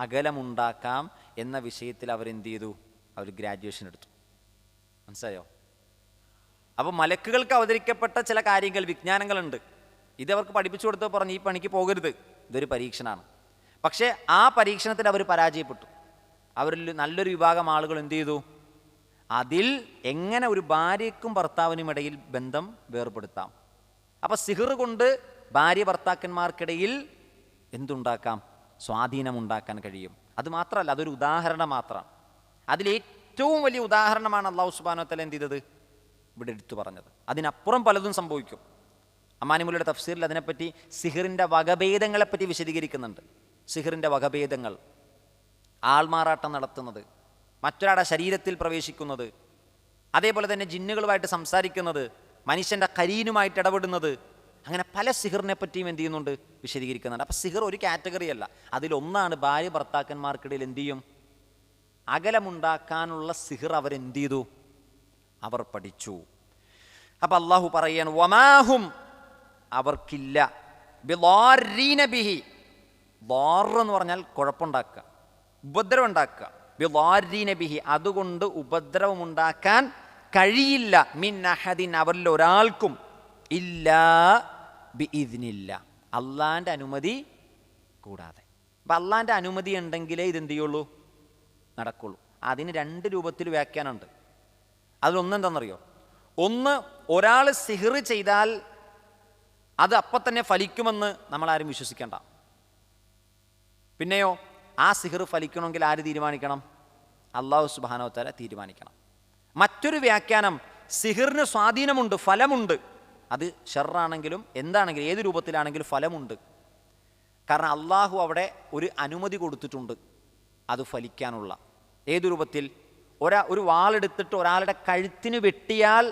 അകലമുണ്ടാക്കാം എന്ന വിഷയത്തിൽ അവരെന്ത് ചെയ്തു? അവർ ഗ്രാജുവേഷൻ എടുത്തു. മനസ്സിലായോ? അപ്പോൾ മലക്കുകൾക്ക് അവതരിക്കപ്പെട്ട ചില കാര്യങ്ങൾ, വിജ്ഞാനങ്ങളുണ്ട്. ഇതവർക്ക് പഠിപ്പിച്ചു കൊടുത്തപ്പോൾ പറഞ്ഞു ഈ പണിക്ക് പോകരുത്, ഇതൊരു പരീക്ഷണമാണ്. പക്ഷേ ആ പരീക്ഷണത്തിൽ അവർ പരാജയപ്പെട്ടു. അവരിൽ നല്ലൊരു വിഭാഗം ആളുകൾ എന്ത് ചെയ്തു? അതിൽ എങ്ങനെ ഒരു ഭാര്യയ്ക്കും ഭർത്താവിനും ഇടയിൽ ബന്ധം വേർപെടുത്താം. അപ്പം സിഹർ കൊണ്ട് ഭാര്യ ഭർത്താക്കന്മാർക്കിടയിൽ എന്തുണ്ടാക്കാം? സ്വാധീനമുണ്ടാക്കാൻ കഴിയും. അത് മാത്രമല്ല, അതൊരു ഉദാഹരണം മാത്രമാണ്. അതിലേറ്റവും വലിയ ഉദാഹരണമാണ് അല്ലാഹു സുബ്ഹാനഹു വ തആല എന്ത് ചെയ്തത്? ഇവിടെ എടുത്തു പറഞ്ഞത്. അതിനപ്പുറം പലതും സംഭവിക്കും. അമാനിമുല്ലയുടെ തഫ്സീറിൽ അതിനെപ്പറ്റി സിഹറിൻ്റെ വകഭേദങ്ങളെപ്പറ്റി വിശദീകരിക്കുന്നുണ്ട്. സിഹറിൻ്റെ വകഭേദങ്ങൾ: ആൾമാറാട്ടം നടത്തുന്നത്, മറ്റൊരാളുടെ ശരീരത്തിൽ പ്രവേശിക്കുന്നത്, അതേപോലെ തന്നെ ജിന്നുകളുമായിട്ട് സംസാരിക്കുന്നത്, മനുഷ്യൻ്റെ കരീനുമായിട്ട് ഇടപെടുന്നത്, അങ്ങനെ പല സിഹറിനെ പറ്റിയും എന്ത് ചെയ്യുന്നുണ്ട്? വിശദീകരിക്കുന്നുണ്ട്. അപ്പം സിഹർ ഒരു കാറ്റഗറി അല്ല, അതിലൊന്നാണ് ഭാര്യ ഭർത്താക്കന്മാർക്കിടയിൽ എന്ത് ചെയ്യും? അകലമുണ്ടാക്കാനുള്ള സിഹർ അവരെന്ത് ചെയ്തു? അവർ പഠിച്ചു. അപ്പം അള്ളാഹു പറയാണ് വമാഹും അവർക്കില്ല ബിളാരീന ബിഹി. ളാർ എന്ന് പറഞ്ഞാൽ കുഴപ്പമുണ്ടാക്കുക, ഉപദ്രവം ഉണ്ടാക്കുക. ബിളാരീന ബിഹി അതുകൊണ്ട് ഉപദ്രവമുണ്ടാക്കാൻ കഴിയില്ല. മിൻ അഹദിൻ അവരിൽ ഒരാൾക്കും, ഇല്ലാ ബിഇദ്നില്ല അള്ളാൻ്റെ അനുമതി കൂടാതെ. അപ്പം അള്ളാൻ്റെ അനുമതി ഉണ്ടെങ്കിലേ ഇതെന്ത് ചെയ്യുള്ളൂ? നടക്കുള്ളൂ. അതിന് 2 രൂപത്തിൽ വ്യാഖ്യാനമുണ്ട്. അതിലൊന്നെന്താണെന്നറിയോ? ഒന്ന്, ഒരാൾ സിഹർ ചെയ്താൽ അത് അപ്പം തന്നെ ഫലിക്കുമെന്ന് നമ്മളാരും വിശ്വസിക്കേണ്ട. പിന്നെയോ ആ സിഹർ ഫലിക്കണമെങ്കിൽ ആര് തീരുമാനിക്കണം? അല്ലാഹു സുബ്ഹാനഹു വ തആല തീരുമാനിക്കണം. മറ്റൊരു വ്യാഖ്യാനം, സിഹറിന് സ്വാധീനമുണ്ട്, ഫലമുണ്ട്. അത് ഷർറാണെങ്കിലും എന്താണെങ്കിലും ഏത് രൂപത്തിലാണെങ്കിലും ഫലമുണ്ട്. കാരണം അള്ളാഹു അവിടെ ഒരു അനുമതി കൊടുത്തിട്ടുണ്ട് അത് ഫലിക്കാനുള്ള. ഏതു രൂപത്തിൽ? ഒരു വാളെടുത്തിട്ട് ഒരാളുടെ കഴുത്തിന് വെട്ടിയാൽ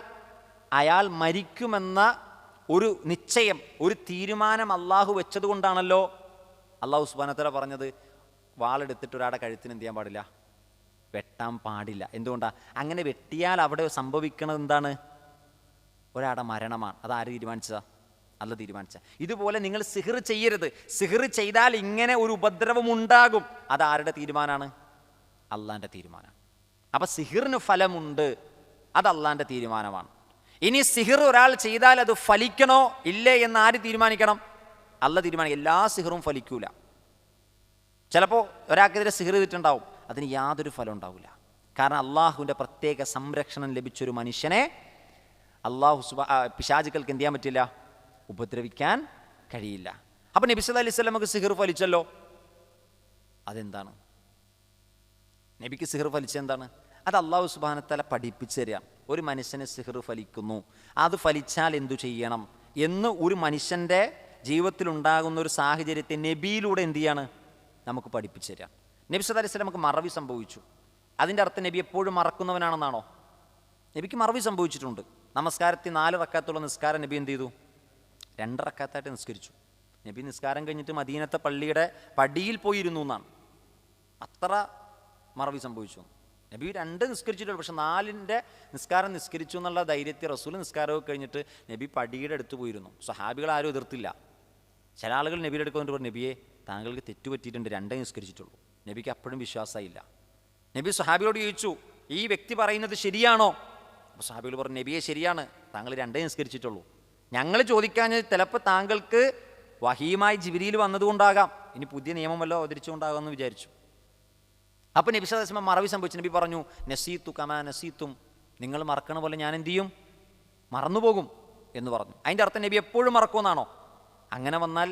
അയാൾ മരിക്കുമെന്ന ഒരു നിശ്ചയം, ഒരു തീരുമാനം അള്ളാഹു വെച്ചത് കൊണ്ടാണല്ലോ അള്ളാഹു സുബ്ഹാനഹു വ തആല പറഞ്ഞത് വാളെടുത്തിട്ട് ഒരാളുടെ കഴുത്തിന് എന്ത് ചെയ്യാൻ പാടില്ല? വെട്ടാൻ പാടില്ല. എന്തുകൊണ്ടാണ്? അങ്ങനെ വെട്ടിയാൽ അവിടെ സംഭവിക്കുന്നത് എന്താണ്? ഒരാളുടെ മരണമാണ്. അതാര് തീരുമാനിച്ചതാ? അല്ല തീരുമാനിച്ച. ഇതുപോലെ നിങ്ങൾ സിഹർ ചെയ്യരുത്, സിഹർ ചെയ്താൽ ഇങ്ങനെ ഒരു ഉപദ്രവം ഉണ്ടാകും, അതാരുടെ തീരുമാനമാണ്? അള്ളാൻ്റെ തീരുമാനമാണ്. അപ്പം സിഹിറിന് ഫലമുണ്ട്, അത് അള്ളാൻ്റെ തീരുമാനമാണ്. ഇനി സിഹിർ ഒരാൾ ചെയ്താൽ അത് ഫലിക്കണോ ഇല്ലേ എന്ന് ആര് തീരുമാനിക്കണം? അല്ല തീരുമാനിക്കും. എല്ലാ സിഹിറും ഫലിക്കൂല. ചിലപ്പോൾ ഒരാൾക്കെതിരെ സിഹിർ ചെയ്തിട്ടുണ്ടാവും, അതിന് യാതൊരു ഫലം ഉണ്ടാവില്ല. കാരണം അള്ളാഹുവിൻ്റെ പ്രത്യേക സംരക്ഷണം ലഭിച്ചൊരു മനുഷ്യനെ പിശാചുക്കൾക്ക് എന്ത് ചെയ്യാൻ പറ്റില്ല? ഉപദ്രവിക്കാൻ കഴിയില്ല. അപ്പം നബി സല്ലല്ലാഹു അലൈഹി വസല്ലമക്ക് സിഹിർ ഫലിച്ചല്ലോ. അതെന്താണ്? നബിക്ക് സിഹിർ ഫലിച്ചെന്താണ്? അത് അല്ലാഹു സുബ്ഹാനഹു വ തആല പഠിപ്പിച്ചു തരികയാണ്. ഒരു മനുഷ്യന് സിഹിർ ഫലിക്കുന്നു, അത് ഫലിച്ചാൽ എന്തു ചെയ്യണം എന്ന് ഒരു മനുഷ്യൻ്റെ ജീവിതത്തിലുണ്ടാകുന്ന ഒരു സാഹചര്യത്തെ നബിയിലൂടെ എന്ത് ചെയ്യാണ്? നമുക്ക് പഠിപ്പിച്ചു തരിക. നബി സല്ലല്ലാഹു അലൈഹി വസല്ലമക്ക് മറവി സംഭവിച്ചു. അതിൻ്റെ അർത്ഥം നബി എപ്പോഴും മറക്കുന്നവനാണെന്നാണോ? നബിക്ക് മറവി സംഭവിച്ചിട്ടുണ്ട്. നമസ്കാരത്തിൽ 4 റക്അത്തുള്ള നിസ്കാരം നബി എന്ത് ചെയ്തു? 2 റക്അത്തായിട്ട് നിസ്കരിച്ചു. നബി നിസ്കാരം കഴിഞ്ഞിട്ട് മദീനത്തെ പള്ളിയുടെ പടിയിൽ പോയിരുന്നു എന്നാണ്. അത്ര മറവി സംഭവിച്ചു. നബി 2 നിസ്കരിച്ചിട്ടുള്ളൂ, പക്ഷെ 4ൻ്റെ നിസ്കാരം നിസ്കരിച്ചു എന്നുള്ള ധൈര്യത്തിൽ റസൂൽ നിസ്കാരമൊക്കെ കഴിഞ്ഞിട്ട് നബി പടിയുടെ അടുത്ത് പോയിരുന്നു. സ്വഹാബികൾ ആരും എതിർത്തില്ല. ചില ആളുകൾ നബിയുടെ അടുത്ത് വന്നിട്ട് പറഞ്ഞു, നബിയെ താങ്കൾക്ക് തെറ്റുപറ്റിയിട്ടുണ്ട്, 2 നിസ്കരിച്ചിട്ടുള്ളൂ. നബിക്ക് അപ്പോഴും വിശ്വാസമായില്ല. നബി സ്വഹാബിയോട് ചോദിച്ചു, ഈ വ്യക്തി പറയുന്നത് ശരിയാണോ? അപ്പോൾ സ്വഹാബികൾ പറഞ്ഞു, നബിയെ ശരിയാണ്, താങ്കൾ 2 നിസ്കരിച്ചിട്ടുള്ളൂ. ഞങ്ങൾ ചോദിക്കാഞ്ഞത് ചിലപ്പോൾ താങ്കൾക്ക് വഹീമായി ജിബ്രീൽ വന്നതുകൊണ്ടാകാം, ഇനി പുതിയ നിയമമല്ലോ അവതരിച്ചുകൊണ്ടാകാമെന്ന് വിചാരിച്ചു. അപ്പോൾ നബി സല്ലല്ലാഹു അലൈഹി വസല്ലം മറവി സംഭവിച്ചു. നബി പറഞ്ഞു, നസീത്തു കമാ നസീത്തും, നിങ്ങൾ മറക്കണ പോലെ ഞാൻ എന്ത് ചെയ്യും? മറന്നുപോകും. എന്ന് പറഞ്ഞു. അതിൻ്റെ അർത്ഥം നബി എപ്പോഴും മറക്കുമെന്നാണോ? അങ്ങനെ വന്നാൽ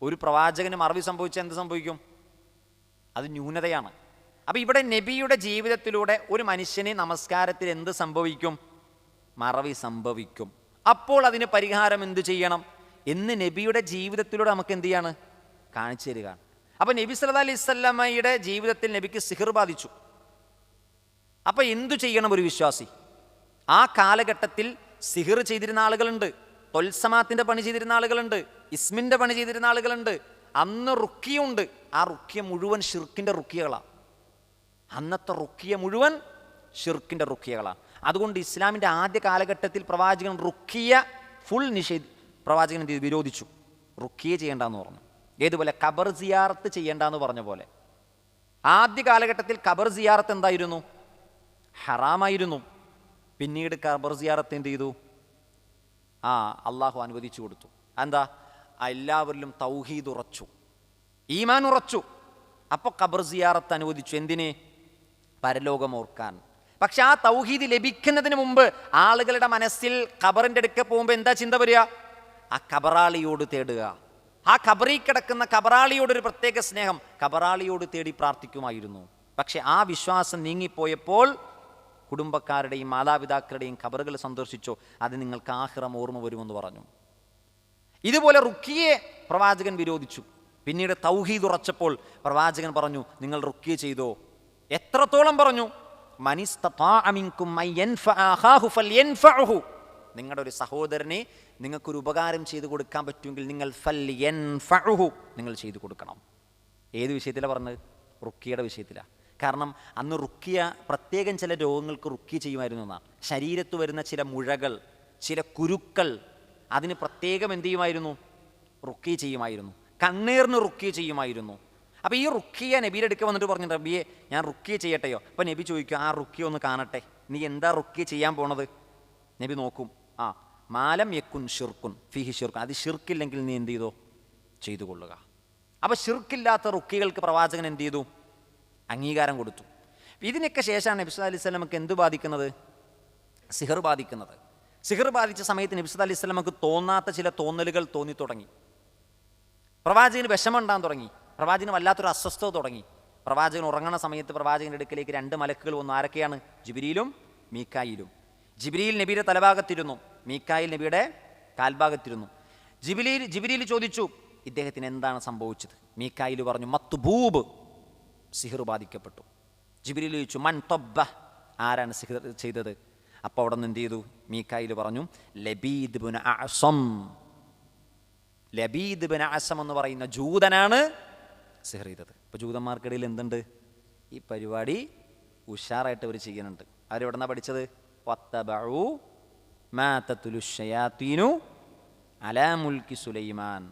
ഒരു പ്രവാചകന് മറവി സംഭവിച്ചാൽ എന്ത് സംഭവിക്കും? അത് ന്യൂനതയാണ്. അപ്പം ഇവിടെ നബിയുടെ ജീവിതത്തിലൂടെ ഒരു മനുഷ്യന് നമസ്കാരത്തിൽ എന്ത് സംഭവിക്കും? മറവി സംഭവിക്കും. അപ്പോൾ അതിന് പരിഹാരം എന്ത് ചെയ്യണം എന്ന് നബിയുടെ ജീവിതത്തിലൂടെ നമുക്ക് എന്ത് ചെയ്യാണ്? കാണിച്ചു തരിക. അപ്പം നബി സല്ലല്ലാഹു അലൈഹി വസല്ലമയുടെ ജീവിതത്തിൽ നബിക്ക് സിഹർ ബാധിച്ചു. അപ്പം എന്തു ചെയ്യണം ഒരു വിശ്വാസി? ആ കാലഘട്ടത്തിൽ സിഹർ ചെയ്തിരുന്ന ആളുകളുണ്ട്, തൊൽസമാത്തിൻ്റെ പണി ചെയ്തിരുന്ന ആളുകളുണ്ട്, ഇസ്മിൻ്റെ പണി ചെയ്തിരുന്ന ആളുകളുണ്ട്. അന്ന് റുക്കിയുണ്ട്. ആ റുക്കിയ മുഴുവൻ ഷിർക്കിൻ്റെ റുക്കിയകളാണ്. അന്നത്തെ റുക്കിയ മുഴുവൻ ഷിർക്കിൻ്റെ റുക്കിയകളാണ്. അതുകൊണ്ട് ഇസ്ലാമിൻ്റെ ആദ്യ കാലഘട്ടത്തിൽ പ്രവാചകൻ റുക്കിയ ഫുൾ പ്രവാചകൻ എന്ത് ചെയ്തു? വിരോധിച്ചു. റുക്കിയ ചെയ്യേണ്ടെന്ന് പറഞ്ഞു. ഏതുപോലെ ഖബർ സിയാറത്ത് ചെയ്യേണ്ടെന്ന് പറഞ്ഞ പോലെ ആദ്യ കാലഘട്ടത്തിൽ ഖബർ സിയാറത്ത് എന്തായിരുന്നു? ഹറാമായിരുന്നു. പിന്നീട് ഖബർ സിയാറത്ത് എന്ത് ചെയ്തു? അള്ളാഹു അനുവദിച്ചു കൊടുത്തു. എന്താ? എല്ലാവരിലും തൗഹീദ് ഉറച്ചു, ഈമാൻ ഉറച്ചു. അപ്പോൾ ഖബർ സിയാറത്ത് അനുവദിച്ചു. എന്തിന്? പരലോകം ഓർക്കാൻ. പക്ഷെ ആ തൗഹീദ് ലഭിക്കുന്നതിന് മുമ്പ് ആളുകളുടെ മനസ്സിൽ ഖബറിൻ്റെ അടുക്ക പോകുമ്പോൾ എന്താ ചിന്ത വരിക? ആ ഖബറാളിയോട് തേടുക. ആ ഖബറിൽ കിടക്കുന്ന ഖബറാളിയോട് ഒരു പ്രത്യേക സ്നേഹം, ഖബറാളിയോട് തേടി പ്രാർത്ഥിക്കുമായിരുന്നു. പക്ഷെ ആ വിശ്വാസം നീങ്ങിപ്പോയപ്പോൾ കുടുംബക്കാരുടെയും മാതാപിതാക്കളുടെയും ഖബറുകൾ സന്ദർശിച്ചോ, അത് നിങ്ങൾക്ക് ആഖിറം ഓർമ്മ വരുമെന്ന് പറഞ്ഞു. ഇതുപോലെ റുക്കിയെ പ്രവാചകൻ വിരോധിച്ചു. പിന്നീട് തൗഹീദ് ഉറച്ചപ്പോൾ പ്രവാചകൻ പറഞ്ഞു, നിങ്ങൾ റുക്കിയ ചെയ്തോ. എത്രത്തോളം പറഞ്ഞു? നിങ്ങളുടെ ഒരു സഹോദരനെ നിങ്ങൾക്കൊരു ഉപകാരം ചെയ്തു കൊടുക്കാൻ പറ്റുമെങ്കിൽ നിങ്ങൾ ചെയ്തു കൊടുക്കണം. ഏത് വിഷയത്തിലാണ് പറഞ്ഞത്? റുക്കിയുടെ വിഷയത്തിലാണ്. കാരണം അന്ന് റുക്കിയ പ്രത്യേകം ചില രോഗങ്ങൾക്ക് റുക്കിയ ചെയ്യുമായിരുന്നു എന്നാണ്. ശരീരത്ത് വരുന്ന ചില മുഴകൾ, ചില കുരുക്കൾ, അതിന് പ്രത്യേകം എന്ത് ചെയ്യുമായിരുന്നു? റുക്കിയ ചെയ്യുമായിരുന്നു. കണ്ണീറിന് റുക്കിയ ചെയ്യുമായിരുന്നു. അപ്പോൾ ഈ റുക്കിയ നബിയുടെ അടുക്ക വന്നിട്ട് പറഞ്ഞു, നബിയെ ഞാൻ റുക്കിയ ചെയ്യട്ടെയോ? അപ്പോൾ നബി ചോദിക്കും, ആ റുക്കിയ ഒന്ന് കാണട്ടെ, നീ എന്താ റുക്കിയ ചെയ്യാൻ പോണത്? നബി നോക്കും. മാലം യക്കുൻ ഷിർക്കുൻ ഫിഹി ഷിർക്കുൻ, അത് ഷിർക്കില്ലെങ്കിൽ നീ എന്ത് ചെയ്തോ? ചെയ്തു കൊള്ളുക. അപ്പോൾ ഷിർക്കില്ലാത്ത റുക്കികൾക്ക് പ്രവാചകൻ എന്ത് ചെയ്തു? അംഗീകാരം കൊടുത്തു. ഇതിനൊക്കെ ശേഷമാണ് നബി സല്ലല്ലാഹു അലൈഹി വസല്ലമക്ക് എന്ത് ബാധിക്കുന്നത്? സിഹർ ബാധിക്കുന്നത്. സിഹർ ബാധിച്ച സമയത്ത് നബി സല്ലല്ലാഹു അലൈഹി വസല്ലമക്ക് തോന്നാത്ത ചില തോന്നലുകൾ തോന്നി തുടങ്ങി. പ്രവാചകന് വിഷമം ഉണ്ടാകാൻ തുടങ്ങി. പ്രവാചകന് വല്ലാത്തൊരു അസ്വസ്ഥത തുടങ്ങി. പ്രവാചകൻ ഉറങ്ങണ സമയത്ത് പ്രവാചകൻ്റെ അടുക്കലേക്ക് 2 മലക്കുകൾ വന്നു. ആരൊക്കെയാണ്? ജിബ്രീലും മീക്കായിലും. ജിബ്രീൽ നബിയുടെ തലഭാഗത്തിരുന്നു, മീക്കായിൽ നബിയുടെ കാൽഭാഗത്തിരുന്നു. ജിബ്രീൽ ചോദിച്ചു, ഇദ്ദേഹത്തിന് എന്താണ് സംഭവിച്ചത്? മീക്കായിൽ പറഞ്ഞു, മത്ബൂബ്, സിഹർ ബാധിക്കപ്പെട്ടു. ജിബ്രീൽ ചോദിച്ചു, മൻ തബ്ബ, ആരാണ് സിഹർ ചെയ്തത്? അപ്പോൾ അവിടെ നിന്ന് എന്ത് ചെയ്തു? മീക്കായിൽ പറഞ്ഞു, ലബീദ് ബിൻ അഅസം. ലബീദ് ബിൻ അഅസം എന്ന് പറയുന്ന ജൂതനാണ് സിഹർ ചെയ്തത്. ഇപ്പോൾ ജൂതന്മാർക്കിടയിൽ എന്തുണ്ട്? ഈ പരിപാടി ഉഷാറായിട്ട് അവർ ചെയ്യുന്നുണ്ട്. അവരെവിടെ നിന്നാണ് പഠിച്ചത്? വത്തബഉ മാ തത്ലു ശയാത്തീനു അലാ മുൽക്കി സുലൈമാൻ.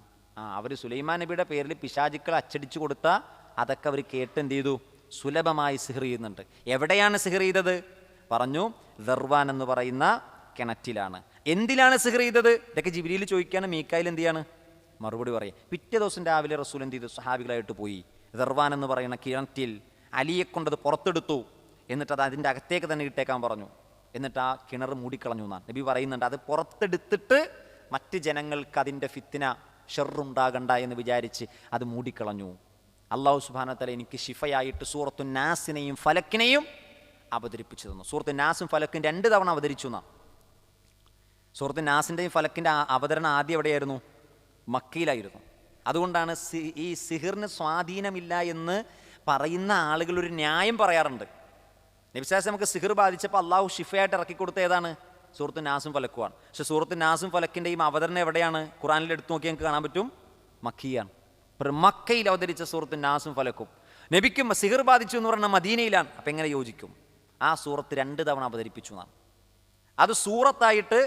അവർ സുലൈമാൻ നബിയുടെ പേരിൽ പിശാചുക്കൾ അച്ചടിച്ചു കൊടുത്ത അതൊക്കെ അവർ കേട്ട് എന്ത് ചെയ്തു? സുലഭമായി സിഹർ ചെയ്യുന്നുണ്ട്. എവിടെയാണ് സിഹർ ചെയ്തത്? പറഞ്ഞു, ദർവാൻ എന്ന് പറയുന്ന കിണറ്റിലാണ്. എന്തിലാണ് സിഹർ ചെയ്തത്? ഇതൊക്കെ ജിബ്രീൽ ചോദിക്കുകയാണ്. മീക്കായിൽ എന്ത് ചെയ്യാണ്? മറുപടി പറയും. പിറ്റേ ദിവസം രാവിലെ റസൂൽ എന്ത് ചെയ്തു? സഹാബികളായിട്ട് പോയി ദർവാൻ എന്ന് പറയുന്ന കിണറ്റിൽ അലിയെ കൊണ്ടത് പുറത്തെടുത്തു. എന്നിട്ട് അത് അതിൻ്റെ അകത്തേക്ക് തന്നെ ഇട്ടേക്കാൻ പറഞ്ഞു. എന്നിട്ട് ആ കിണർ മൂടിക്കളഞ്ഞു എന്നാണ് നബി പറയുന്നുണ്ട്. അത് പുറത്തെടുത്തിട്ട് മറ്റ് ജനങ്ങൾക്ക് അതിൻ്റെ ഫിത്തിന ഷർറുണ്ടാകണ്ട എന്ന് വിചാരിച്ച് അത് മൂടിക്കളഞ്ഞു. അല്ലാഹു സുബ്ഹാനഹു വ തആല എനിക്ക് ശിഫയായിട്ട് സൂറത്തു നാസിനെയും ഫലക്കിനെയും അവതരിപ്പിച്ചു തന്നു. സൂറത്തു നാസും ഫലക്കും 2 തവണ അവതരിച്ചു എന്നാണ്. സൂറത്തു നാസിൻ്റെയും ഫലക്കിൻ്റെ അവതരണം ആദ്യം എവിടെയായിരുന്നു? മക്കയിലായിരുന്നു. അതുകൊണ്ടാണ് ഈ സിഹിറിന് സ്വാധീനമില്ല എന്ന് പറയുന്ന ആളുകൾ ഒരു ന്യായം പറയാറുണ്ട്. നബി സല്ലല്ലാഹു അലൈഹി വസല്ലം നമുക്ക് സിഹിർ ബാധിച്ചപ്പോൾ അള്ളാഹു ഷിഫയായിട്ട് ഇറക്കി കൊടുത്ത ഏതാണ്? സൂറത്തു നാസും ഫലക്കുമാണ്. പക്ഷെ സൂറത്തു നാസും ഫലക്കിൻ്റെയും അവതരണം എവിടെയാണ്? ഖുറാനിൽ എടുത്തു നോക്കി നമുക്ക് കാണാൻ പറ്റും, മക്കിയാണ്. മക്കയിൽ അവതരിച്ച സൂറത്തു നാസും ഫലക്കും. നബിക്കും സിഹിർ ബാധിച്ചു എന്ന് പറഞ്ഞാൽ മദീനയിലാണ്. അപ്പം എങ്ങനെ യോജിക്കും? ആ സൂറത്ത് 2 തവണ അവതരിപ്പിച്ചു എന്നാണ്. അത് സൂറത്തായിട്ട്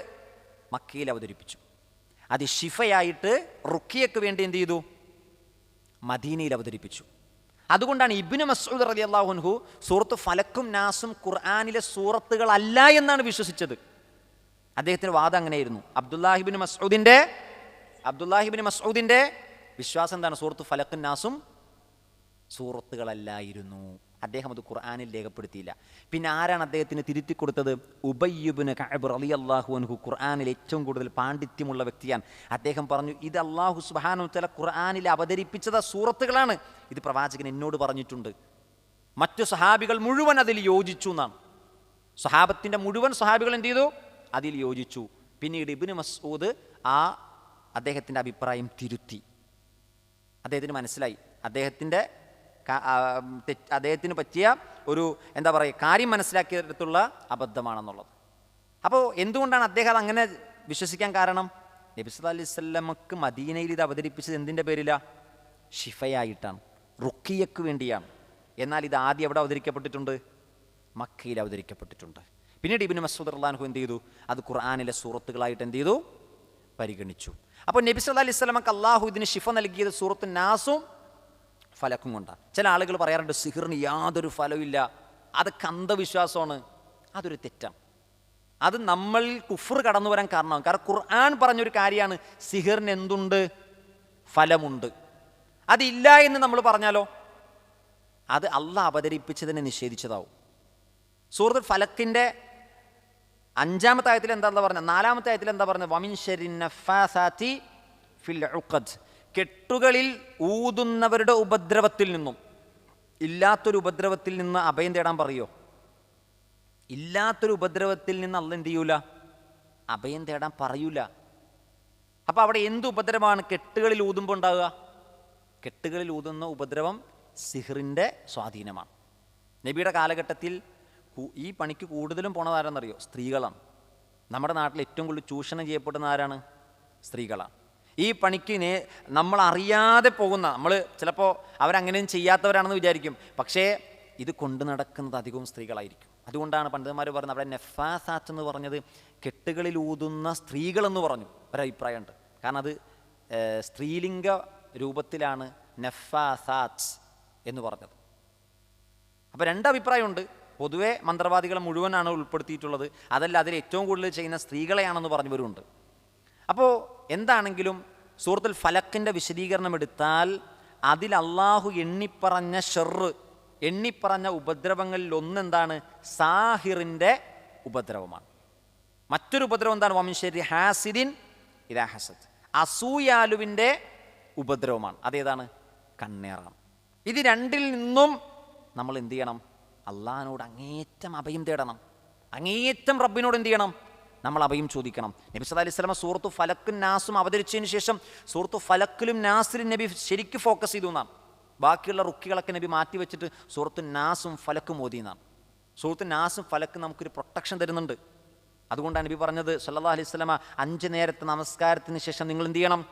മക്കയിൽ അവതരിപ്പിച്ചു. അത് ഷിഫയായിട്ട് റുക്കിയക്ക് വേണ്ടി എന്ത് ചെയ്തു? മദീനയിൽ അവതരിപ്പിച്ചു. അതുകൊണ്ടാണ് ഇബ്നു മസ്ഊദ് റളിയല്ലാഹു അൻഹു സൂറത്ത് ഫലക്കും നാസും ഖുർആനിലെ സൂറത്തുകളല്ല എന്നാണ് വിശ്വസിച്ചത്. അദ്ദേഹത്തിൻ്റെ വാദം അങ്ങനെയായിരുന്നു. അബ്ദുല്ലാഹിബ്നു മസ്ഊദിൻ്റെ വിശ്വാസം എന്താണ്? സൂറത്ത് ഫലക്കും നാസും സൂറത്തുകളല്ലായിരുന്നു. അദ്ദേഹം അത് ഖുർആനിൽ രേഖപ്പെടുത്തിയില്ല. പിന്നെ ആരാണ് അദ്ദേഹത്തിന് തിരുത്തി കൊടുത്തത്? ഉബയ്യ് ഇബ്നു കഅബ് റളിയല്ലാഹു അൻഹു ഖുർആനിൽ ഏറ്റവും കൂടുതൽ പാണ്ഡിത്യമുള്ള വ്യക്തിയാണ്. അദ്ദേഹം പറഞ്ഞു, ഇത് അല്ലാഹു സുബ്ഹാനഹു വ തആല ഖുർആനിൽ അവതരിപ്പിച്ചത് സൂറത്തുകളാണ്, ഇത് പ്രവാചകൻ എന്നോട് പറഞ്ഞിട്ടുണ്ട്. മറ്റു സഹാബികൾ മുഴുവൻ അതിൽ യോജിച്ചു എന്നാണ്. സഹാബത്തിൻ്റെ മുഴുവൻ സഹാബികൾ എന്ത് ചെയ്തു? അതിൽ യോജിച്ചു. പിന്നീട് ഇബ്നു മസ്ഊദ് അദ്ദേഹത്തിൻ്റെ അഭിപ്രായം തിരുത്തി. അദ്ദേഹത്തിന് മനസ്സിലായി അദ്ദേഹത്തിന് പറ്റിയ ഒരു എന്താ പറയുക കാര്യം മനസ്സിലാക്കിയെടുത്തുള്ള അബദ്ധമാണെന്നുള്ളത്. അപ്പോൾ എന്തുകൊണ്ടാണ് അദ്ദേഹം അത് അങ്ങനെ വിശ്വസിക്കാൻ കാരണം? നബി സല്ലല്ലാഹു അലൈഹി വസല്ലമക്ക് മദീനയിൽ ഇത് അവതരിപ്പിച്ചത് എന്തിൻ്റെ പേരിലാണ്? ഷിഫയായിട്ടാണ്, റുഖിയക്ക് വേണ്ടിയാണ്. എന്നാൽ ഇത് ആദ്യം എവിടെ അവതരിക്കപ്പെട്ടിട്ടുണ്ട്? മക്കയിൽ അവതരിക്കപ്പെട്ടിട്ടുണ്ട്. പിന്നീട് ഇബ്നു മസ്ഊദ് റളിയല്ലാഹു അൻഹു എന്ത് ചെയ്തു? അത് ഖുർആനിലെ സൂറത്തുകളായിട്ട് എന്ത് ചെയ്തു? പരിഗണിച്ചു. അപ്പോൾ നബി സല്ലല്ലാഹു അലൈഹി വസല്ലമക്ക് അള്ളാഹു ഇതിന് ഷിഫ നൽകിയത് സൂറത്തു നാസും ഫലക്കും കൊണ്ടാണ്. ചില ആളുകൾ പറയാറുണ്ട് സിഹിറിന് യാതൊരു ഫലമില്ല, അതൊക്കെ അന്ധവിശ്വാസമാണ്. അതൊരു തെറ്റാണ്. അത് നമ്മൾ കുഫർ കടന്നു വരാൻ കാരണമാകും. കാരണം ഖുർആൻ പറഞ്ഞൊരു കാര്യമാണ് സിഹിറിന് എന്തുണ്ട്? ഫലമുണ്ട്. അതില്ല എന്ന് നമ്മൾ പറഞ്ഞാലോ അത് അള്ളാഹ് അവതരിപ്പിച്ചതിനെ നിഷേധിച്ചതാവും. സൂറത്തുൽ ഫലക്കിൻ്റെ 5-ാമത്തെ ആയത്തിൽ എന്താ പറഞ്ഞത്? 4-ാമത്തെ ആയത്തിൽ എന്താ പറഞ്ഞത്? വമിൻ ശർരിൻ നഫാസാതി ഫിൽ ഉഖദ്, കെട്ടുകളിൽ ഊതുന്നവരുടെ ഉപദ്രവത്തിൽ നിന്നും. ഇല്ലാത്തൊരു ഉപദ്രവത്തിൽ നിന്ന് അഭയം തേടാൻ പറയോ? ഇല്ലാത്തൊരു ഉപദ്രവത്തിൽ നിന്ന് അള്ളാഹ് എന്ത് ചെയ്യൂല? അഭയം തേടാൻ പറയൂല. അപ്പോൾ അവിടെ എന്ത് ഉപദ്രവമാണ് കെട്ടുകളിൽ ഊതുമ്പോൾ ഉണ്ടാവുക? കെട്ടുകളിൽ ഊതുന്ന ഉപദ്രവം സിഹറിൻ്റെ സ്വാധീനമാണ്. നബിയുടെ കാലഘട്ടത്തിൽ ഈ പണിക്ക് കൂടുതലും പോണതാരെന്നറിയോ? സ്ത്രീകളാണ്. നമ്മുടെ നാട്ടിൽ ഏറ്റവും കൂടുതൽ ചൂഷണം ചെയ്യപ്പെടുന്ന ആരാണ്? സ്ത്രീകളാണ്. ഈ പണിക്ക് നമ്മൾ അറിയാതെ പോകുന്ന, നമ്മൾ ചിലപ്പോൾ അവരങ്ങനെയും ചെയ്യാത്തവരാണെന്ന് വിചാരിക്കും, പക്ഷേ ഇത് കൊണ്ടു നടക്കുന്നത് അധികവും സ്ത്രീകളായിരിക്കും. അതുകൊണ്ടാണ് പണ്ഡിതന്മാർ പറയുന്നത് അവിടെ നെഫാസാത്ത് എന്ന് പറഞ്ഞത് കെട്ടുകളിൽ ഊതുന്ന സ്ത്രീകളെന്ന് പറഞ്ഞു ഒരഭിപ്രായമുണ്ട്. കാരണം അത് സ്ത്രീലിംഗ രൂപത്തിലാണ് നെഫാസാത്ത് എന്ന് പറഞ്ഞത്. അപ്പോൾ രണ്ടഭിപ്രായമുണ്ട്. പൊതുവെ മന്ത്രവാദികളെ മുഴുവനാണ് ഉൾപ്പെടുത്തിയിട്ടുള്ളത്, അതല്ല അതിൽ ഏറ്റവും കൂടുതൽ ചെയ്യുന്ന സ്ത്രീകളെയാണെന്ന് പറഞ്ഞവരുമുണ്ട്. അപ്പോൾ എന്താണെങ്കിലും സൂറത്തുൽ ഫലക്കിൻ്റെ വിശദീകരണം എടുത്താൽ അതിൽ അള്ളാഹു എണ്ണിപ്പറഞ്ഞ ഷർറ്, എണ്ണിപ്പറഞ്ഞ ഉപദ്രവങ്ങളിൽ ഒന്നെന്താണ്? സാഹിറിൻ്റെ ഉപദ്രവമാണ്. മറ്റൊരു ഉപദ്രവം എന്താണ്? വമിൻ ശർരി ഹാസിദിൻ ഇദാ ഹസദ്, അസൂയാലുവിൻ്റെ ഉപദ്രവമാണ്. അതേതാണ്? കണ്ണേറാണ്. ഇത് രണ്ടിൽ നിന്നും നമ്മൾ എന്ത് ചെയ്യണം? അള്ളാഹിനോട് അങ്ങേറ്റം അഭയം തേടണം. അങ്ങേറ്റം റബ്ബിനോട് എന്ത് ചെയ്യണം? നമ്മൾ അഭയം ചോദിക്കണം. നബി സല്ലല്ലാഹു അലൈഹി വസല്ലം സൂറത്തു ഫലക്കും നാസും അവതരിച്ചതിന് ശേഷം സൂറത്തു ഫലക്കിലും നാസിലും നബി ശരിക്കും ഫോക്കസ് ചെയ്തു എന്നാണ്. ബാക്കിയുള്ള റുക്കികളൊക്കെ നബി മാറ്റി വെച്ചിട്ട് സൂറത്തു നാസും ഫലക്കും ഓതി എന്നാണ്. സൂറത്തു നാസും ഫലക്കും നമുക്കൊരു പ്രൊട്ടക്ഷൻ തരുന്നുണ്ട്. അതുകൊണ്ടാണ് നബി പറഞ്ഞത് സല്ലല്ലാഹു അലൈഹി വസല്ലം 5 നേരത്തെ നമസ്കാരത്തിന് ശേഷം നിങ്ങൾ എന്ത് ചെയ്യണം?